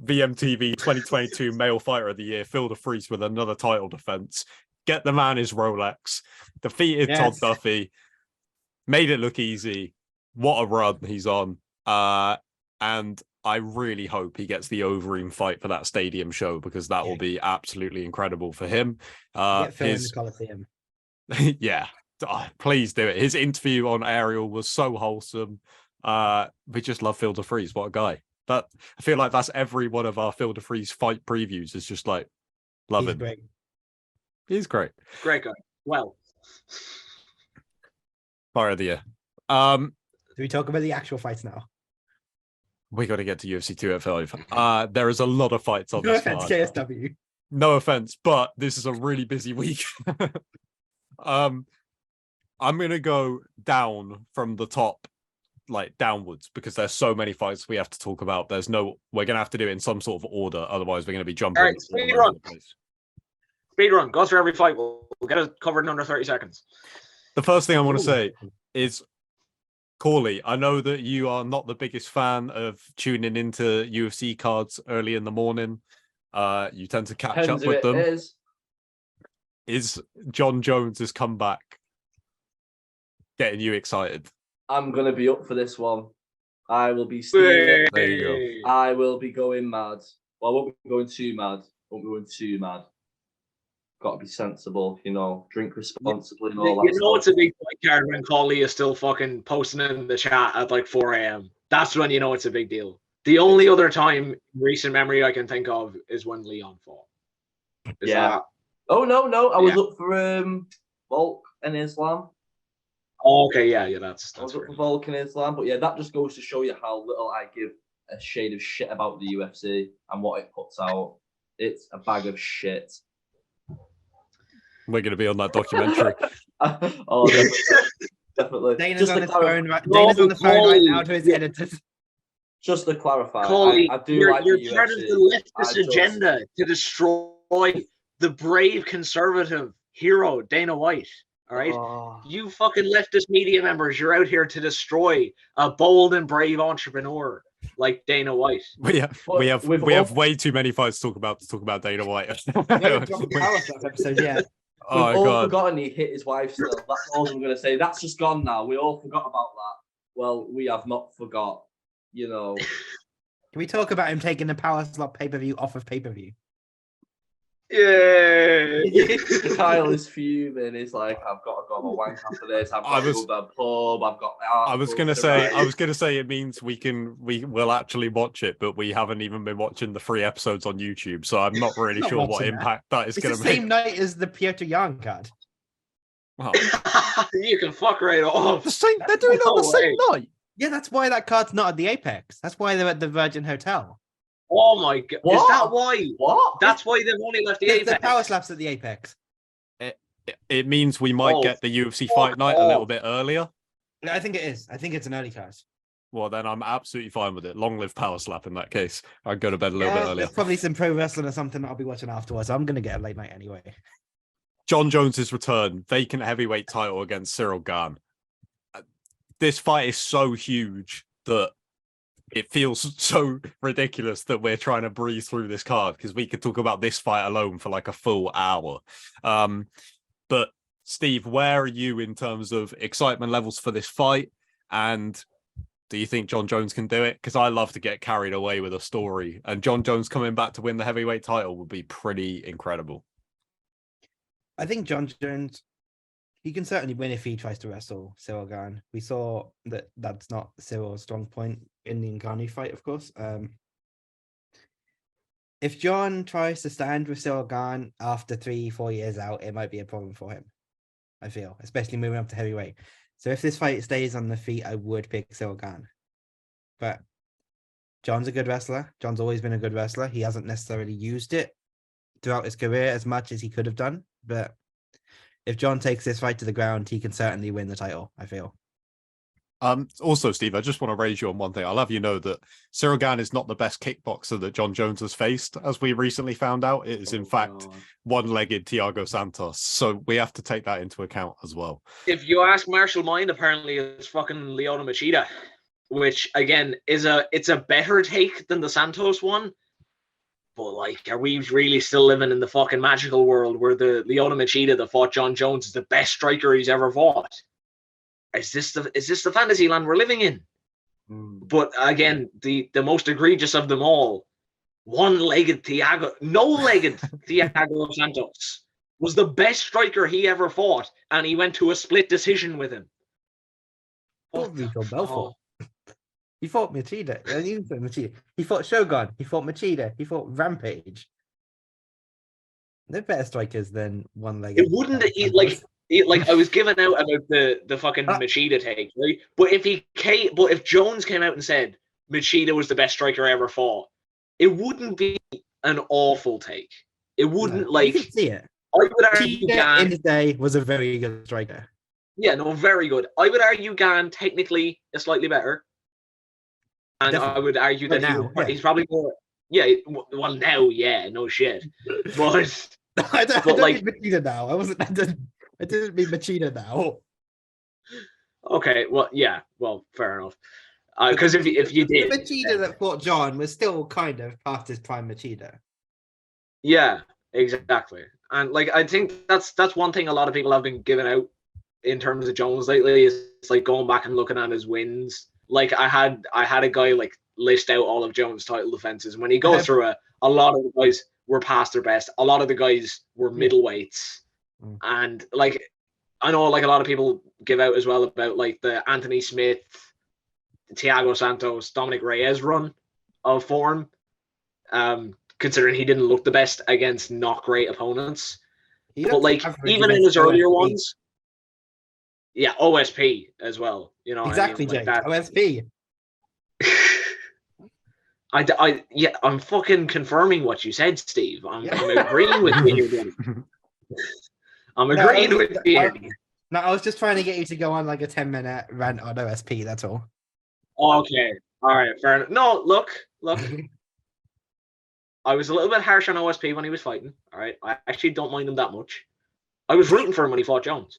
VMTV 2022 Male Fighter of the Year, Phil DeFries with another title defense. Get the man his Rolex. Defeated Todd Duffy. Made it look easy. What a run he's on. And I really hope he gets the Overeem fight for that stadium show, because that will be absolutely incredible for him. Get Phil in the Coliseum. Yeah, please do it. His interview on Ariel was so wholesome. We just love Phil DeFries. What a guy. I feel like that's every one of our Phil DeFries fight previews is just like, love him. Great. He's great. Great guy. Well. Fire of the year. Do we talk about the actual fights now? We got to get to UFC 205. There is a lot of fights on this card. KSW. No offense, but this is a really busy week. I'm going to go down from the top, like downwards, because there's so many fights we have to talk about. We're going to have to do it in some sort of order. Otherwise, we're going to be jumping. All right, speed run. Speed run. Go through every fight. We'll get it covered in under 30 seconds. The first thing I want to say is, Cauley, I know that you are not the biggest fan of tuning into UFC cards early in the morning. You tend to catch up with them. Is Jon Jones' comeback getting you excited? I'm going to be up for this one. I will be stealing. There you go. I will be going mad. Well, I won't be going too mad. Got to be sensible, drink responsibly and all that stuff. It's a big fight card when Cauley is still fucking posting in the chat at like 4 a.m. That's when you know it's a big deal. The only other time in recent memory I can think of is when Leon fought. Oh, no. I was up for Volk and Islam. Oh, okay, yeah, that's I was up for Volk and Islam. But yeah, that just goes to show you how little I give a shade of shit about the UFC and what it puts out. It's a bag of shit. We're going to be on that documentary. Definitely. Dana's on his phone. Dana's on the phone right now to his editors. Just to clarify, Cauley, I do you're like part the of UFC. the leftist agenda to destroy the brave conservative hero Dana White. All right, you fucking leftist media members, you're out here to destroy a bold and brave entrepreneur like Dana White. We have way too many fights to talk about Dana White. Episode, yeah. We've all forgotten he hit his wife still. That's all I'm going to say. That's just gone now. We all forgot about that. Well, we have not forgot, you know. Can we talk about him taking the Power Slap pay-per-view off of pay-per-view? Yeah. Kyle is fuming. He's like, I've got to go on a wank after this. I've got to go to the pub. I've got. I was gonna say it means we will actually watch it, but we haven't even been watching the 3 episodes on YouTube, so I'm not really sure what impact that is going to make. It's the same night as the Piotr Jan card. Oh. You can fuck right off. They're doing it on the same night. Yeah, that's why that card's not at the Apex. That's why they're at the Virgin Hotel. Oh my god! What? Is that why? What? That's why they've only left the Apex. The Power Slaps at the Apex. It means we might get the UFC fight night a little bit earlier. I think it is. I think it's an early card. Well, then I'm absolutely fine with it. Long live Power Slap in that case. I'd go to bed a little bit earlier. There's probably some pro wrestling or something that I'll be watching afterwards. I'm going to get a late night anyway. Jon Jones's return, vacant heavyweight title against Ciryl Gane. This fight is so huge that it feels so ridiculous that we're trying to breeze through this card because we could talk about this fight alone for like a full hour. But Steve, where are you in terms of excitement levels for this fight? And do you think Jon Jones can do it? Because I love to get carried away with a story, and Jon Jones coming back to win the heavyweight title would be pretty incredible. I think Jon Jones, he can certainly win if he tries to wrestle Ciryl Gane. We saw that that's not Cyryl's strong point in the Ngannou fight, of course. If Jon tries to stand with Ciryl Gane after 3-4 years out, it might be a problem for him, I feel, especially moving up to heavyweight. So if this fight stays on the feet, I would pick Ciryl Gane. But Jon's a good wrestler. Jon's always been a good wrestler. He hasn't necessarily used it throughout his career as much as he could have done. But if Jon takes this fight to the ground, he can certainly win the title, I feel. Also, Steve, I just want to raise you on one thing. I'll have you know that Ciryl Gane is not the best kickboxer that Jon Jones has faced, as we recently found out. It is, in fact, one-legged Thiago Santos. So we have to take that into account as well. If you ask Martial Mind, apparently it's fucking Lyoto Machida, which, again, it's a better take than the Santos one. But, like, are we really still living in the fucking magical world where the Lyoto Machida that fought Jon Jones is the best striker he's ever fought? Is this the fantasy land we're living in? But again, the most egregious of them all, no-legged Thiago Santos was the best striker he ever fought, and he went to a split decision with him. Belfort. He fought Machida. He fought Shogun. He fought Machida. He fought Rampage. They're better strikers than one-legged. It wouldn't like I was giving out about the fucking Machida take, right? But if Jones came out and said Machida was the best striker I ever fought, it wouldn't be an awful take. It wouldn't You can see it. I would argue Gane in his day was a very good striker. Yeah, no, very good. I would argue Gane technically is slightly better, and definitely. I would argue that he's probably more. Yeah, well now, yeah, no shit. But I don't mean Machida now. I didn't mean Machida now. Okay, well, yeah, well, fair enough. Because if you did, the Machida that fought Jon was still kind of past his prime Machida. Yeah, exactly. And like, I think that's one thing a lot of people have been giving out in terms of Jones lately is like going back and looking at his wins. Like I had a guy like list out all of Jones' title defenses. And when you go through a lot of the guys were past their best. A lot of the guys were middleweights. And like I know like a lot of people give out as well about like the Anthony Smith, Thiago Santos, Dominic Reyes run of form. Considering he didn't look the best against not great opponents. But like even in his earlier ones, yeah, OSP as well. You know exactly, what I mean? Jake. OSP. I'm fucking confirming what you said, Steve. I'm agreeing with you. I'm agreeing with you. No, I was just trying to get you to go on like a 10-minute rant on OSP. That's all. Okay. All right. Fair enough. No, look. I was a little bit harsh on OSP when he was fighting. All right. I actually don't mind him that much. I was rooting for him when he fought Jones.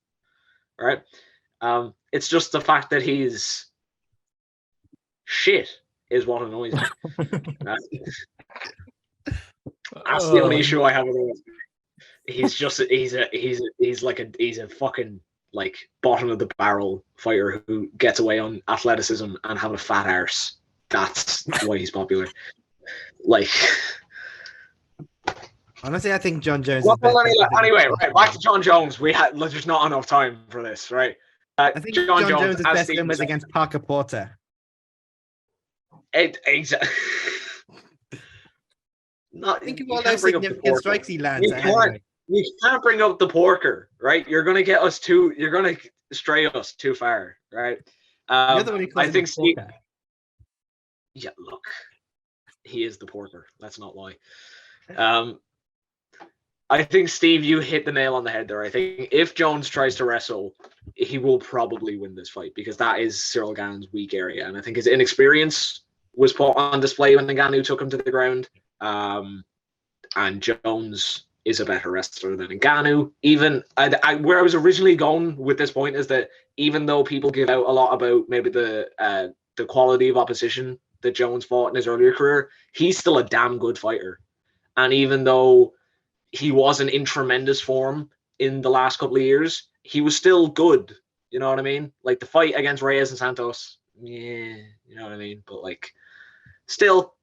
All right. It's just the fact that he's shit is what annoys me. That's the only issue I have with OSP. He's a fucking like bottom of the barrel fighter who gets away on athleticism and having a fat arse. That's why he's popular. Like, honestly, I think Jon Jones. Anyway, right back to Jon Jones. There's not enough time for this, right? I think Jon Jones' best win was against Parker Porter. Exactly. Think of all those significant strikes he lands. You can't bring up the Porker, right? You're gonna stray us too far, right? I think Steve. Yeah, look, he is the Porker. Let's not lie. I think Steve, you hit the nail on the head there. I think if Jones tries to wrestle, he will probably win this fight because that is Ciryl Gane's weak area, and I think his inexperience was put on display when Ngannou took him to the ground. And Jones is a better wrestler than Ngannou. Even where I was originally going with this point is that even though people give out a lot about maybe the quality of opposition that Jones fought in his earlier career, he's still a damn good fighter. And even though he wasn't in tremendous form in the last couple of years, he was still good. You know what I mean? Like the fight against Reyes and Santos, yeah, you know what I mean? But like, still,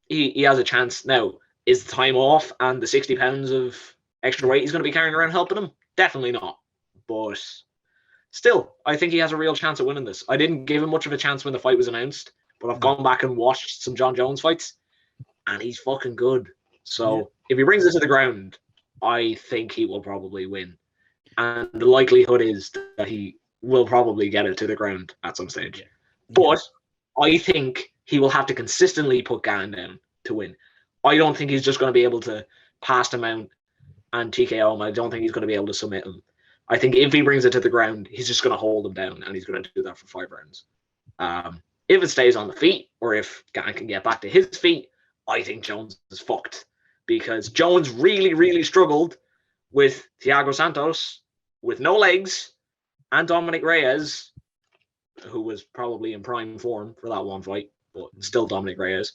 he has a chance. Now, is the time off and the 60 pounds of extra weight he's going to be carrying around helping him? Definitely not. But still, I think he has a real chance at winning this. I didn't give him much of a chance when the fight was announced, but I've gone back and watched some Jon Jones fights, and he's fucking good. So if he brings it to the ground, I think he will probably win. And the likelihood is that he will probably get it to the ground at some stage. Yeah. But I think he will have to consistently put Gane down to win. I don't think he's just going to be able to pass him out and TKO him. I don't think he's going to be able to submit him. I think if he brings it to the ground, he's just going to hold him down, and he's going to do that for 5 rounds. If it stays on the feet, or if Gane can get back to his feet, I think Jones is fucked. Because Jones really, really struggled with Thiago Santos, with no legs, and Dominic Reyes, who was probably in prime form for that one fight, but still Dominic Reyes.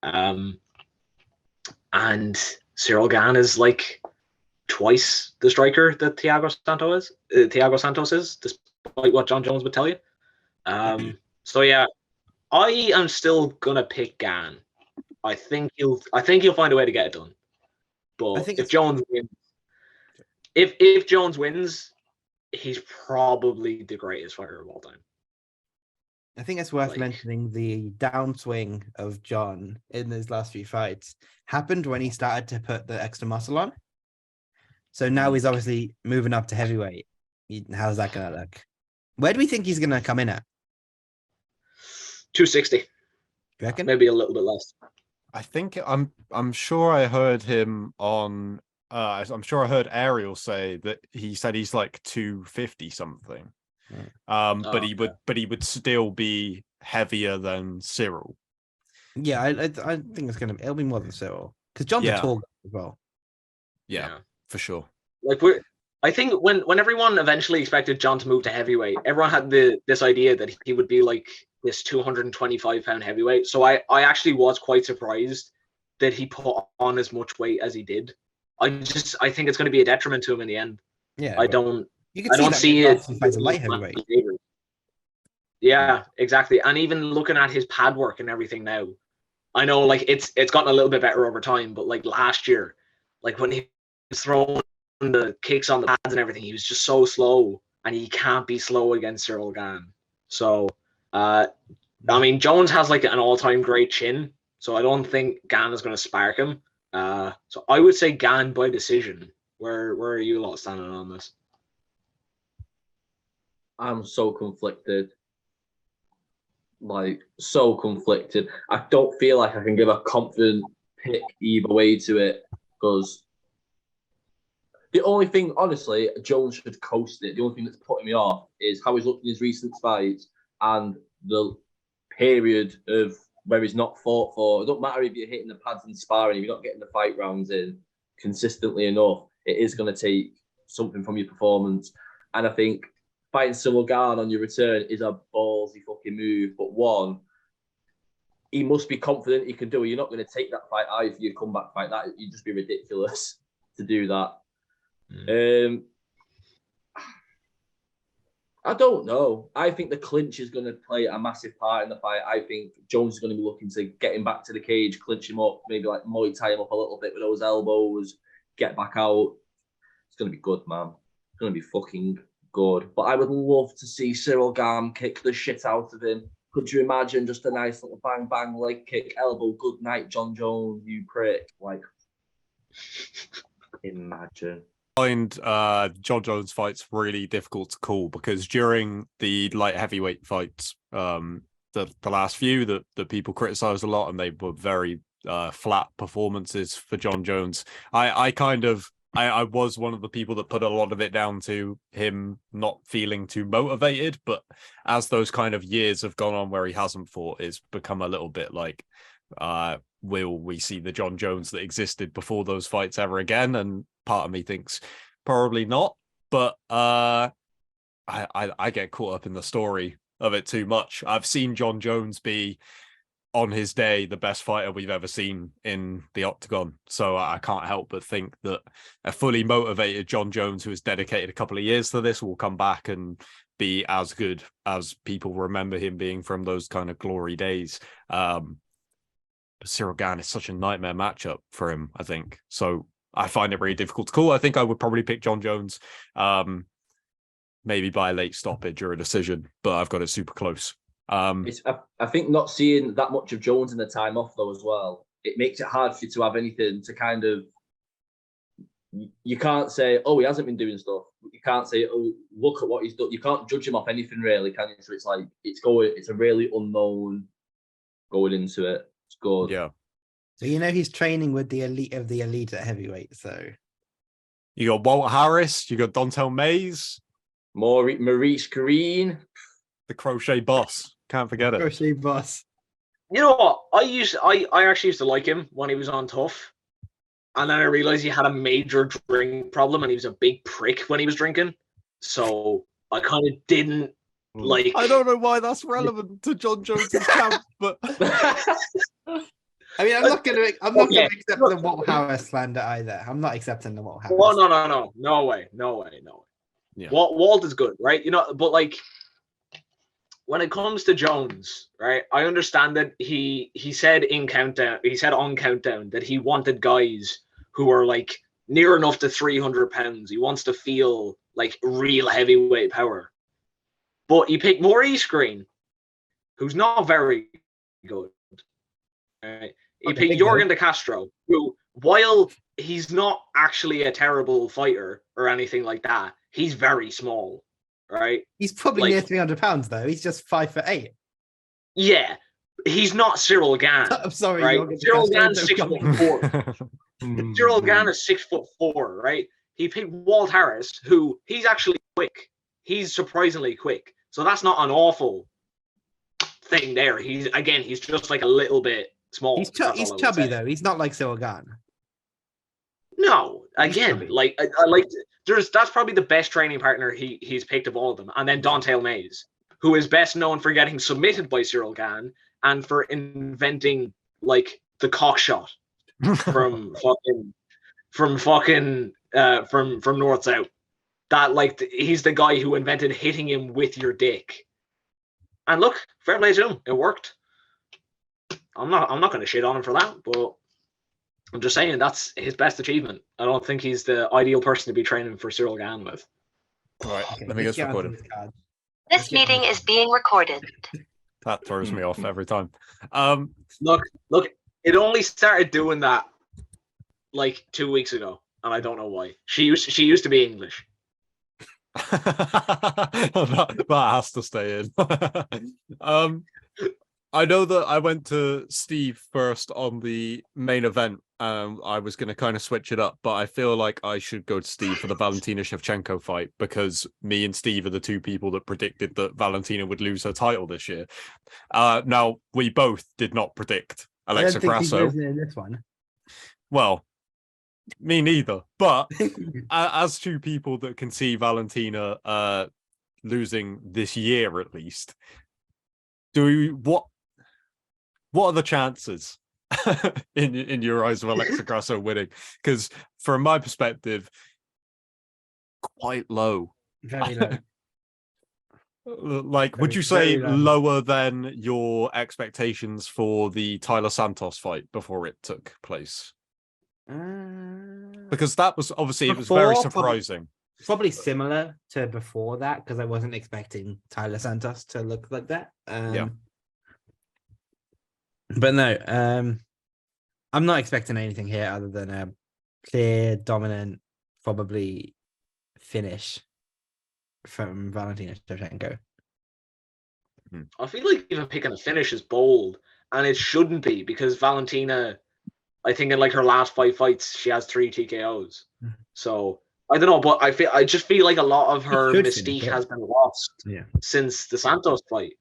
And Ciryl Gane is like twice the striker that Thiago Santos is, despite what Jon Jones would tell you. So yeah, I am still gonna pick Gane. I think he'll find a way to get it done. But if Jones wins, if Jones wins, he's probably the greatest fighter of all time. I think it's worth mentioning the downswing of Jon in his last few fights happened when he started to put the extra muscle on. So now he's obviously moving up to heavyweight. How's that going to look? Where do we think he's going to come in at? 260. You reckon? Maybe a little bit less. I think I'm sure I heard him on. I'm sure I heard Ariel say that he said he's like 250 something. But he would still be heavier than Ciryl. Yeah, I think it'll be more than Ciryl because Jon's a tall guy as well. Yeah, for sure. Like I think when everyone eventually expected Jon to move to heavyweight, everyone had this idea that he would be like this 225-pound heavyweight. So I actually was quite surprised that he put on as much weight as he did. I think it's going to be a detriment to him in the end. Yeah, I don't see it. Fights a light heavyweight. Yeah, exactly. And even looking at his pad work and everything now, I know like it's gotten a little bit better over time, but like last year, like when he was throwing the kicks on the pads and everything, he was just so slow, and he can't be slow against Ciryl Gane. So, I mean, Jones has like an all-time great chin, so I don't think Gane is going to spark him. So I would say Gane by decision. Where are you lot standing on this? I'm so conflicted. Like, so conflicted. I don't feel like I can give a confident pick either way to it, because The only thing, honestly, Jones should coast it. The only thing that's putting me off is how he's looked in his recent fights and the period of where he's not fought for. It don't matter if you're hitting the pads and sparring, if you're not getting the fight rounds in consistently enough, it is going to take something from your performance. And I think fighting Ciryl Gane on your return is a ballsy fucking move. But one, he must be confident he can do it. You're not going to take that fight either for your comeback fight. That you'd just be ridiculous to do that. I don't know. I think the clinch is going to play a massive part in the fight. I think Jones is going to be looking to get him back to the cage, clinch him up, maybe like Muay Thai him up a little bit with those elbows, get back out. It's going to be good, man. It's going to be fucking good. But I would love to see Ciryl Gane kick the shit out of him. Could you imagine just a nice little bang, bang, leg kick, elbow, good night, Jon Jones, you prick. Like, imagine. Find Jon Jones fights really difficult to call because during the light heavyweight fights, the last few that people criticized a lot, and they were very flat performances for Jon Jones. I was one of the people that put a lot of it down to him not feeling too motivated, but as those kind of years have gone on where he hasn't fought, it's become a little bit like, will we see the Jon Jones that existed before those fights ever again? And part of me thinks probably not, but I get caught up in the story of it too much. I've seen Jon Jones be, on his day, the best fighter we've ever seen in the octagon. So I can't help but think that a fully motivated Jon Jones who has dedicated a couple of years to this will come back and be as good as people remember him being from those kind of glory days. Ciryl Gane is such a nightmare matchup for him, I think. So I find it very difficult to call. I think I would probably pick Jon Jones, maybe by a late stoppage or a decision, but I've got it super close. I think not seeing that much of Jones in the time off, though, as well, it makes it hard for you to have anything to kind of... You can't say, oh, he hasn't been doing stuff. You can't say, oh, look at what he's done. You can't judge him off anything, really, can you? So it's like, it's a really unknown going into it. It's good. Yeah. So he's training with the elite of the elite at heavyweight. So you got Walt Harris, you got Dontel Mays, Maurice Green, the crochet boss. Can't forget it. Crochet boss. You know what? I actually used to like him when he was on Tough, and then I realized he had a major drink problem, and he was a big prick when he was drinking. So I kind of didn't like. I don't know why that's relevant to Jon Jones's camp, but. I mean, I'm not going to accept the Walt Harris slander either. I'm not accepting the Walt Harris. Well, no way. Yeah. Walt is good, right? But like when it comes to Jones, right? I understand that he said on Countdown that he wanted guys who are like near enough to 300 pounds. He wants to feel like real heavyweight power. But he picked Maurice Green, who's not very good. Right? He picked Jorgen De Castro, who, while he's not actually a terrible fighter or anything like that, he's very small, right? He's probably near 300 pounds, though. He's just 5'8". Yeah, he's not Ciryl Gane. I'm sorry, right? Ciryl Gane's 6'4". Ciryl Gane is 6'4", right? He picked Walt Harris, who he's actually quick. He's surprisingly quick. So that's not an awful thing there. He's just like a little bit small. He's chubby though. He's not like Ciryl Gane. No, again, like I like. That's probably the best training partner he's picked of all of them. And then Dontel Mays, who is best known for getting submitted by Ciryl Gane and for inventing like the cock shot from North South. That like he's the guy who invented hitting him with your dick. And look, fair play to him, it worked. I'm not going to shit on him for that, but I'm just saying that's his best achievement. I don't think he's the ideal person to be training for Ciryl Gane with. All right, let me get recorded. This meeting is being recorded. That throws me off every time. Look, it only started doing that like 2 weeks ago, and I don't know why. She used to be English. that has to stay in. I know that I went to Steve first on the main event I was going to kind of switch it up, but I feel like I should go to Steve for the Valentina Shevchenko fight because me and Steve are the two people that predicted that Valentina would lose her title this year. Now, we both did not predict Alexa Grasso. In this one. Well, me neither. But as two people that can see Valentina losing this year at least, what are the chances in your eyes of Alexa Grasso winning? Because from my perspective, quite low. Very low. Like, would you say lower than your expectations for the Tyler Santos fight before it took place? Because that was obviously it was very surprising. Probably similar to before that because I wasn't expecting Tyler Santos to look like that. Yeah. But no, I'm not expecting anything here other than a clear, dominant, probably finish from Valentina Shevchenko. I feel like even picking a finish is bold, and it shouldn't be because Valentina, I think in like her last 5 fights, she has 3 TKOs. So I don't know, but I just feel like a lot of her mystique has been lost since the Santos fight,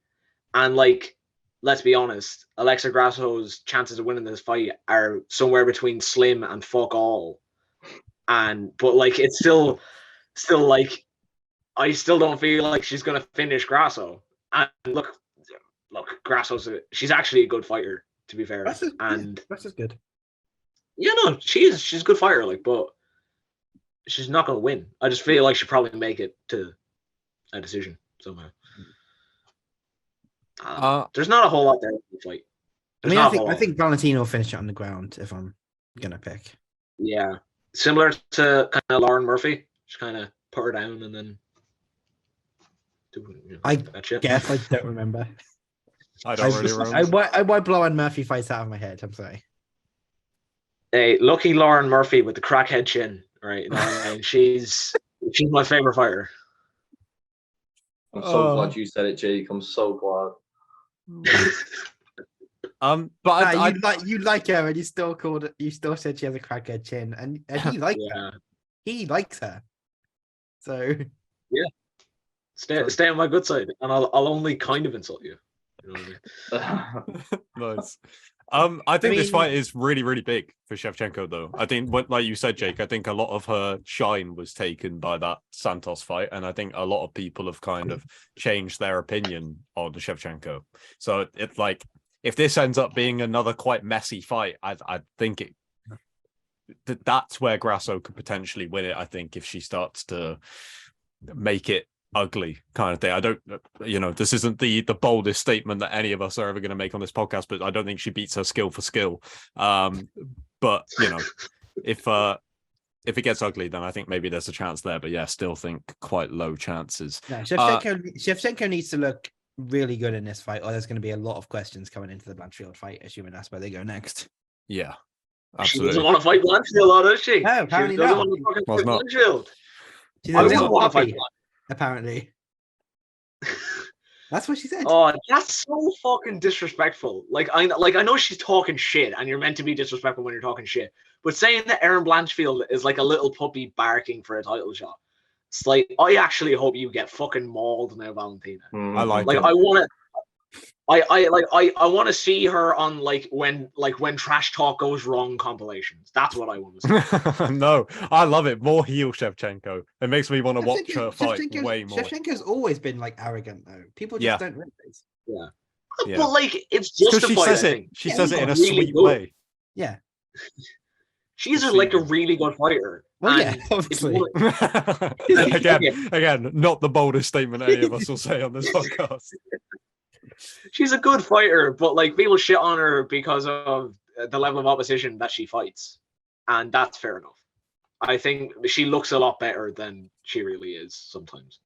and like, let's be honest, Alexa Grasso's chances of winning this fight are somewhere between slim and fuck all. But like, it's still like, I still don't feel like she's gonna finish Grasso. And look, Grasso's she's actually a good fighter, to be fair. Grasso's good. Yeah, no, she's a good fighter, like, but she's not gonna win. I just feel like she'll probably make it to a decision somehow. There's not a whole lot there in the fight. I think Valentina will finish it on the ground if I'm gonna pick. Yeah, similar to kind of Lauren Murphy, just kind of put her down and then. I guess I don't remember. I don't really remember. I won't blow on Murphy fights out of my head. I'm sorry. Hey, lucky Lauren Murphy with the crackhead chin, right? She's my favorite fighter. I'm so glad you said it, Jake. I'm so glad. But you like her, and you still said she has a crackhead chin, and he likes her. He likes her. So yeah. Stay on my good side, and I'll only kind of insult you. You know what I mean? Nice. I think this fight is really, really big for Shevchenko, though. I think, like you said, Jake, I think a lot of her shine was taken by that Santos fight, and I think a lot of people have kind of changed their opinion on Shevchenko. So it's like, if this ends up being another quite messy fight, I think that's where Grasso could potentially win it. I think if she starts to make it ugly kind of thing. I don't, this isn't the boldest statement that any of us are ever going to make on this podcast, but I don't think she beats her skill for skill. But if it gets ugly, then I think maybe there's a chance there. But yeah, still think quite low chances. No, Shevchenko needs to look really good in this fight, or there's going to be a lot of questions coming into the Blanchfield fight, assuming that's where they go next. Yeah, absolutely. She doesn't want to fight Blanchfield, does she? No, apparently not. Blanchfield. She doesn't want to fight. Apparently. That's what she said. Oh, that's so fucking disrespectful. Like I know she's talking shit, and you're meant to be disrespectful when you're talking shit. But saying that Erin Blanchfield is like a little puppy barking for a title shot, it's like, I actually hope you get fucking mauled now, Valentina. I like it. I want to see her on when trash talk goes wrong compilations. That's what I want to see. No, I love it. More heel Shevchenko. It makes me want to watch her fight way more. Shevchenko's always been like arrogant though. People just don't realize. Yeah. But like, it's justified. She says it in a sweet way. Yeah. She's like a really good fighter. Well, yeah, obviously. Again, not the boldest statement any of us will say on this podcast. She's a good fighter, but like, people shit on her because of the level of opposition that she fights, and that's fair enough. I think she looks a lot better than she really is sometimes.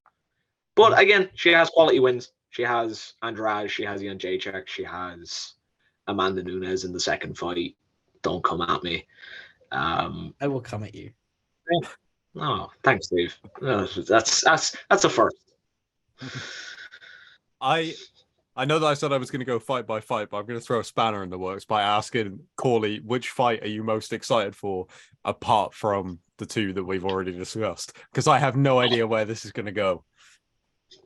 But again, she has quality wins. She has Andrade, she has Jan Jacek, she has Amanda Nunes in the second fight. Don't come at me. I will come at you. Oh, thanks, Dave. That's a first. I know that I said I was going to go fight by fight, but I'm going to throw a spanner in the works by asking Cauley, which fight are you most excited for, apart from the two that we've already discussed? Because I have no idea where this is going to go.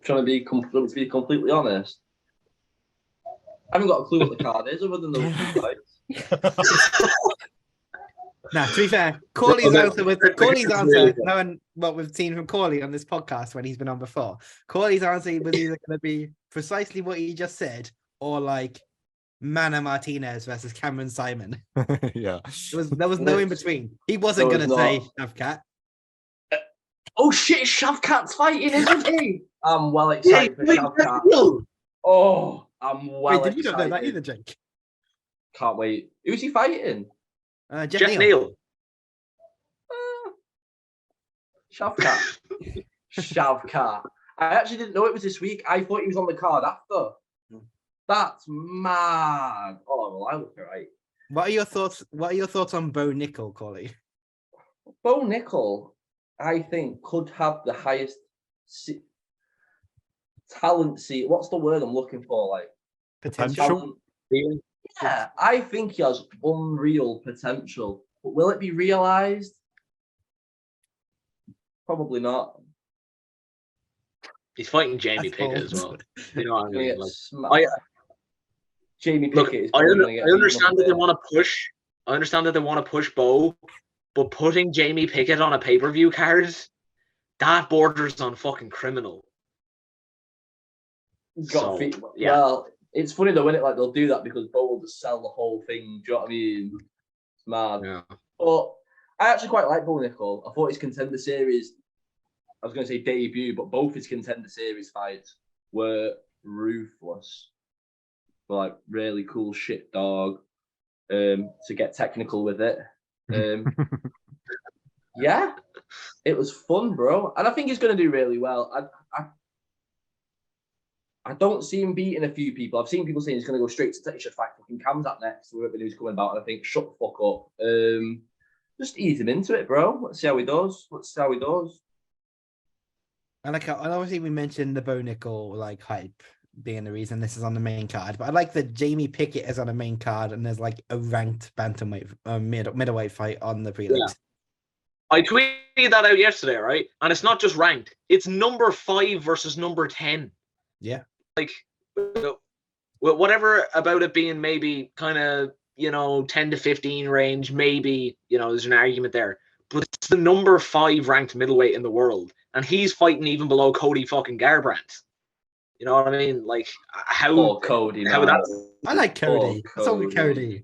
Trying to be completely honest. I haven't got a clue what the card is other than those two fights. Now, to be fair, Cauley's answer, knowing what we've seen from Cauley on this podcast when he's been on before, Cauley's answer was either going to be precisely what he just said, or like Mana Martinez versus Cameron Simon. Yeah. There was no in between. He wasn't going to say Shavkat. Oh shit, Shavkat's fighting, isn't he? I'm well excited for Shavkat. Oh, I'm well excited. Did you not know that either, Jake? Can't wait. Who's he fighting? Jeff Neal. Shavkat. Shavkat. I actually didn't know it was this week. I thought he was on the card after. That's mad. Oh, well, I look right. What are your thoughts on Bo Nickel, Cauley? Bo Nickel, I think, could have the highest talent seat. What's the word I'm looking for? Like potential. Yeah, I think he has unreal potential. But will it be realized? Probably not. He's fighting Jamie Pickett as well. You know what I mean? Jamie Pickett. I understand that they want to push. I understand that they want to push Bo, but putting Jamie Pickett on a pay-per-view card, that borders on fucking criminal. Well, it's funny though, when they'll do that because Bo will just sell the whole thing. Do you know what I mean? It's mad. Yeah. But I actually quite like Bo Nickel. I thought his Contender Series, I was going to say debut, but both his Contender Series fights were ruthless. But like really cool shit, dog. To get technical with it. Yeah, it was fun, bro. And I think he's going to do really well. I don't see him beating a few people. I've seen people saying he's going to go straight to should fight fucking Cam's up next. We don't know who's coming about. And I think, shut the fuck up. Just ease him into it, bro. Let's see how he does. And obviously we mentioned the Bo Nickel like hype being the reason this is on the main card, but I like that Jamie Pickett is on the main card and there's like a ranked bantamweight middleweight fight on the prelims. Yeah. I tweeted that out yesterday, right? And it's not just ranked; it's number 5 versus number 10. Yeah. Like, whatever about it being maybe kind of, 10 to 15 range, maybe, there's an argument there. But it's the number 5 ranked middleweight in the world. And he's fighting even below Cody fucking Garbrandt. You know what I mean? Like, how Cody, how that's... I like Cody. What's up with Cody?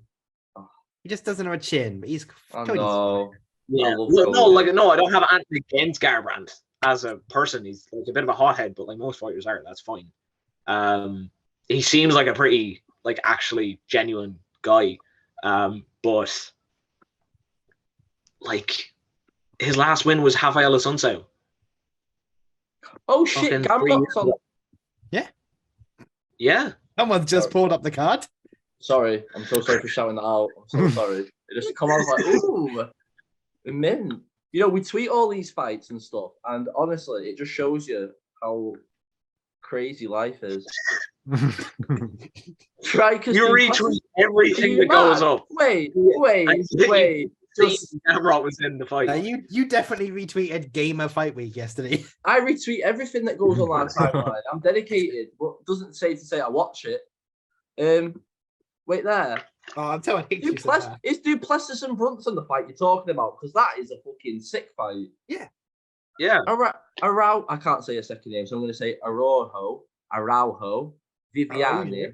He just doesn't have a chin, but he's Cody's no. Yeah. No, I don't have anything against Garbrandt as a person. He's like a bit of a hothead, but like most fighters are, that's fine. He seems like a pretty actually genuine guy. But like his last win was Rafael Assunção. Oh shit, Gambot's on. Yeah. Someone just pulled up the card. Sorry, I'm so sorry for shouting that out. I'm so sorry. It just come out like, ooh, mint. We tweet all these fights and stuff, and honestly, it just shows you how crazy life is. You retweet everything that goes up. Wait. Gamrot was in the fight. You definitely retweeted Gamer Fight Week yesterday. I retweet everything that goes on our timeline. I'm dedicated, but it doesn't say I watch it. Wait there. Oh, I'm telling you. It's Duplessis and Brunson the fight you're talking about, because that is a fucking sick fight. Yeah. Yeah. Araujo. I can't say a second name, so I'm going to say Araujo, Viviane.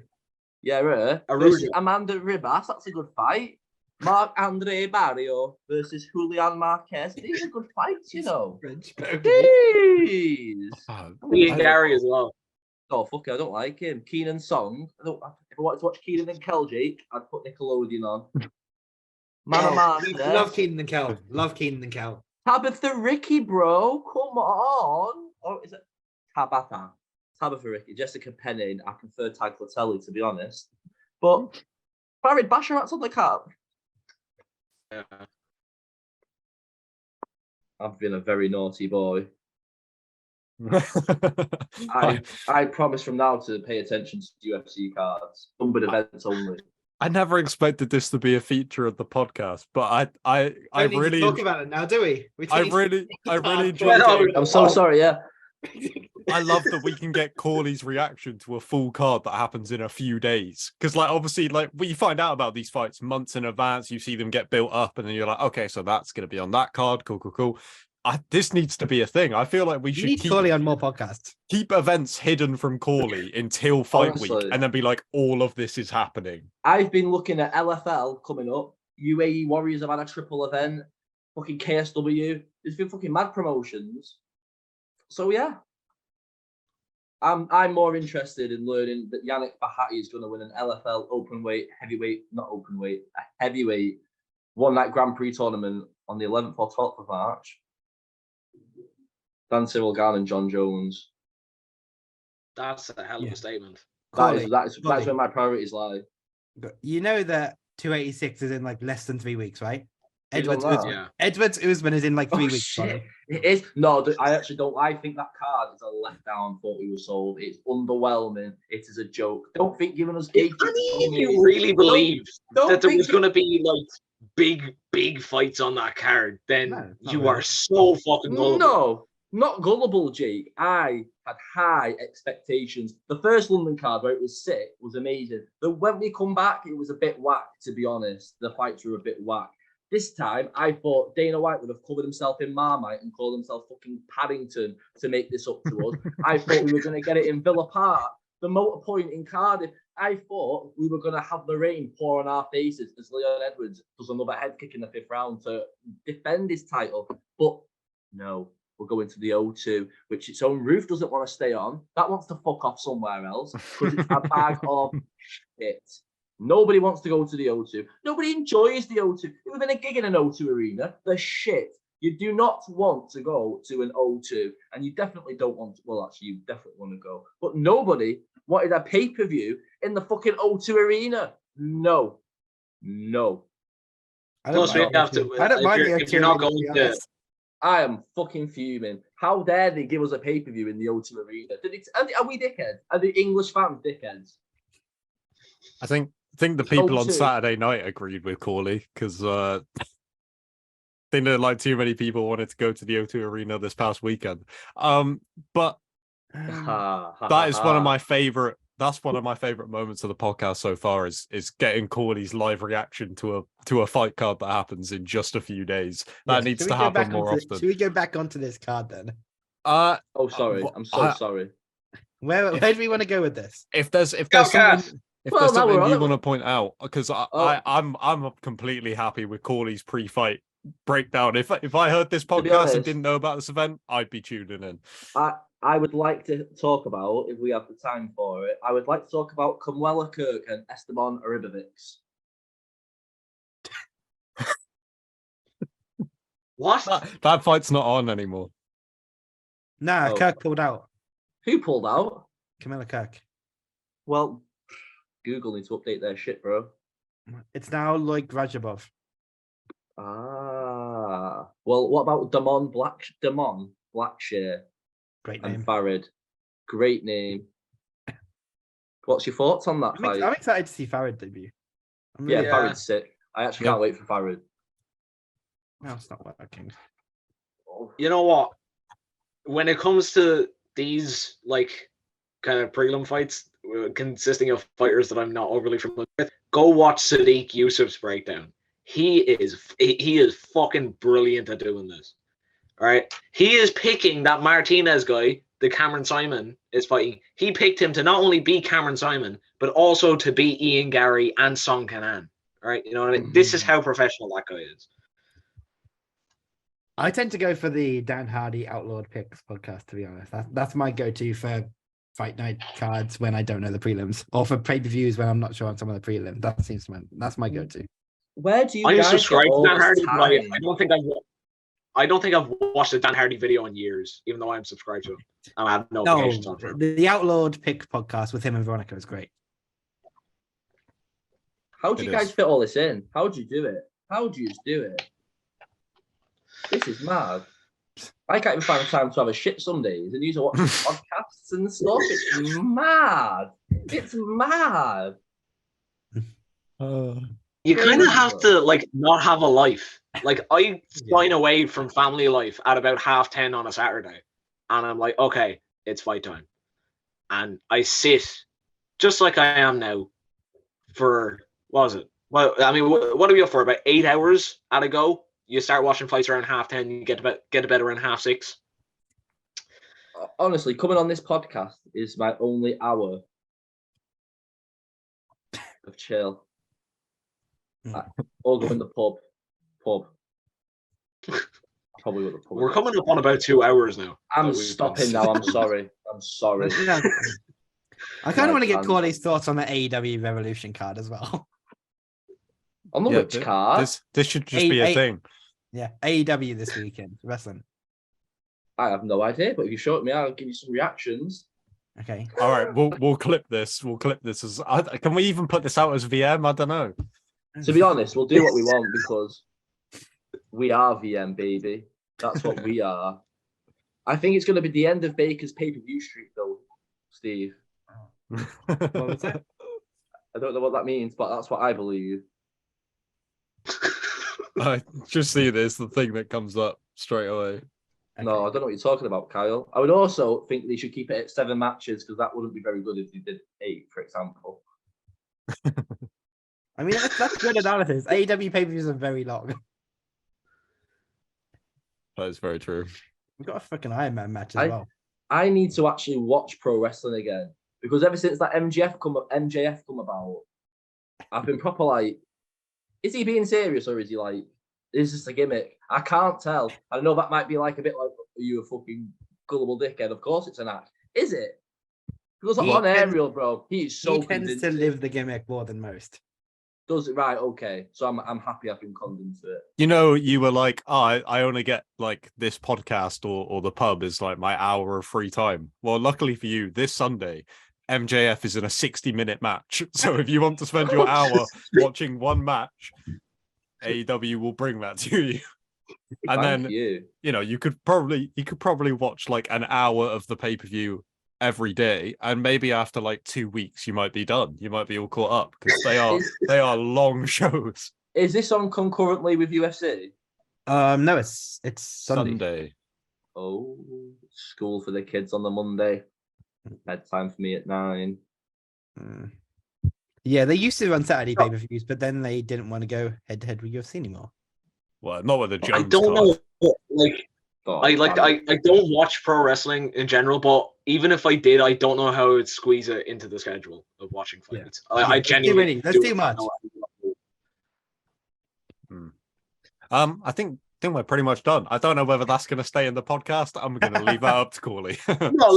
Yeah, versus Amanda Ribas. That's a good fight. Mark Andre Barrio versus Julian Marquez. These are good fights, Jeez. Ian Gary as well. Oh, fuck it, I don't like him. Keenan Song. If I wanted to watch Keenan and Keljake, I'd put Nickelodeon on. Love Keenan and Kel. Tabitha Ricky, bro. Come on. Oh, is it Tabitha Ricky. Jessica Penney. I prefer Tag Flatelli, to be honest. But Farid Basharat's on the card. Yeah. I've been a very naughty boy. I promise from now to pay attention to UFC cards, numbered events only. I never expected this to be a feature of the podcast, but I Don't need really to talk about it now, do we? I really enjoy No, getting, I'm so sorry. Yeah, I love that we can get Cauley's reaction to a full card that happens in a few days. Because, like, obviously, like, we find out about these fights months in advance. You see them get built up, and then you're like, okay, so that's going to be on that card. Cool. This needs to be a thing. I feel like we You should need Cauley on more podcasts. keep events hidden from Cauley until fight week, Honestly. and then be like, all of this is happening. I've been looking at LFL coming up. UAE Warriors have had a triple event. Fucking KSW. There's been fucking mad promotions. So yeah, I'm more interested in learning that Yannick Bahati is going to win an LFL heavyweight one-night Grand Prix tournament on the 11th or 12th of March than Ciryl Gane Jon Jones. That's a hell of a statement. That's where my priorities lie. You know that 286 is in like less than 3 weeks, right? Who's on that? Yeah. Edwards Usman is in like 3 weeks. Shit. It is. No, I actually don't. I think that card is a letdown. Thought we were sold. It's underwhelming. It is a joke. Don't think giving us If you really believe that there was going to be like big fights on that card, then No, you really. are so fucking gullible. No, not gullible, Jake. I had high expectations. The first London card where it was sick was amazing. But when we come back, it was a bit whack, to be honest. The fights were a bit whack. This time, I thought Dana White would have covered himself in Marmite and called himself fucking Paddington to make this up to us. I thought we were going to get it in Villa Park, the Motor Point in Cardiff. I thought we were going to have the rain pour on our faces as Leon Edwards does another head kick in the 5th round to defend his title. But no, we're going to the O2, which its own roof doesn't want to stay on. That wants to fuck off somewhere else because it's a bag of shit. Nobody wants to go to the O2. Nobody enjoys the O2. If we've been a gig in an O2 arena, the shit. You do not want to go to an O2, and you definitely don't want to. Well, actually, you definitely want to go. But nobody wanted a pay-per-view in the fucking O2 arena. No. Plus, we have to. I don't mind if you're not going to. I am fucking fuming. How dare they give us a pay-per-view in the O2 arena? Are we dickheads? Are the English fans dickheads? I think the people on O2. Saturday night agreed with Cauley because I think that like too many people wanted to go to the O2 arena this past weekend. But that is one of my favorite. That's one of my favorite moments of the podcast so far is getting Cauley's live reaction to a fight card that happens in just a few days. That needs to happen more often. Should we go back onto this card then? Oh, sorry. I'm so sorry. Where do we want to go with this? If there's Well, something now you want to point out, because I'm completely happy with Cauley's pre-fight breakdown. If I heard this podcast honest, and didn't know about this event, I'd be tuning in. I would like to talk about, if we have the time for it, I would like to talk about Kamwela Kirk and Esteban Aribovics. What? That fight's not on anymore. Nah, Oh. Kirk pulled out. Who pulled out? Camilla Kirk. Well, Google needs to update their shit, bro. It's now like Rajabov. Ah. Well, what about Damon Blackshear Great and name. Farid? Great name. What's your thoughts on that fight? I'm excited to see Farid debut. Yeah, Yeah. Farid's sick. I actually can't wait for Farid. No, it's not working. You know what? When it comes to these like kind of prelim fights consisting of fighters that I'm not overly familiar with, go watch Sadiq Yusuf's breakdown. He is fucking brilliant at doing this. All right, he is picking that Martinez guy that Cameron Simon is fighting. He picked him to not only beat Cameron Simon but also to beat Ian Gary and Song Kanan. All right, you know what I mean? This is how professional that guy is. I tend to go for the Dan Hardy Outlawed Picks podcast, to be honest. That's my go-to for fight night cards when I don't know the prelims, or for pay-per-views when I'm not sure on some of the prelims. That's my go-to. Where do you I'm guys subscribed get all to Dan this Hardy, but time? I don't think I've watched a Dan Hardy video in years, even though I'm subscribed to him. And I have notifications on for him. The Outlawed Pick podcast with him and Veronica is great. How do you guys fit all this in? How do you do it? How do you just do it? This is mad. I can't even find the time to have a shit some days, and you are watching podcasts and stuff. It's mad. It's mad. You kind of have to like not have a life. Like I sign away from family life at about 10:30 on a Saturday, and I'm like, okay, it's fight time, and I sit just like I am now for what was it? Well, I mean, what are we up for? About 8 hours at a go. You start watching fights around 10:30. You get to bed around 6:30. Honestly, coming on this podcast is my only hour of chill. Or go in the pub. Probably with the pub. We're coming up on about 2 hours now. I'm stopping now. I'm sorry. I kind of want to get Cauley's thoughts on the AEW Revolution card as well. On the which card? This should just be a thing. Yeah, AEW this weekend, wrestling. I have no idea, but if you show it me, I'll give you some reactions. Okay. All right, we'll clip this. We'll clip this as. Can we even put this out as VM? I don't know. To be honest, we'll do what we want because we are VM, baby. That's what we are. I think it's going to be the end of Baker's pay-per-view streak, though, Steve. What was that? I don't know what that means, but that's what I believe. I just see this, the thing that comes up straight away. Okay. No, I don't know what you're talking about, Kyle. I would also think they should keep it at 7 matches because that wouldn't be very good if they did 8, for example. I mean, that's good analysis. AEW pay-per-views are very long. That is very true. We've got a fucking Iron Man match as well. I need to actually watch pro wrestling again because ever since that MJF come about, I've been proper like, is he being serious or is he like, is this a gimmick? I can't tell. I know that might be like a bit like, are you a fucking gullible dickhead? Of course it's an act. Is it? Because on Ariel, bro, he's so he tends to live the gimmick more than most. Does it right? Okay, so I'm happy I've been conned into it. You know, you were like, I only get like this podcast or the pub is like my hour of free time. Well, luckily for you, this Sunday, MJF is in a 60-minute match. So if you want to spend your hour watching one match, AEW will bring that to you. And then you know, you could probably watch like an hour of the pay-per-view every day, and maybe after like 2 weeks you might be done. You might be all caught up because they are long shows. Is this on concurrently with UFC? No, it's Sunday. Oh, school for the kids on the Monday. Bedtime for me at 9. Yeah, they used to run Saturday pay-per-views, but then they didn't want to go head-to-head with UFC anymore. Well, not with the Jones I don't card. know. I don't watch pro wrestling in general, but even if I did, I don't know how I would squeeze it into the schedule of watching fights. Yeah. I genuinely that's too much. I think we're pretty much done. I don't know whether that's going to stay in the podcast. I'm going to leave that up to Cauley. No, look,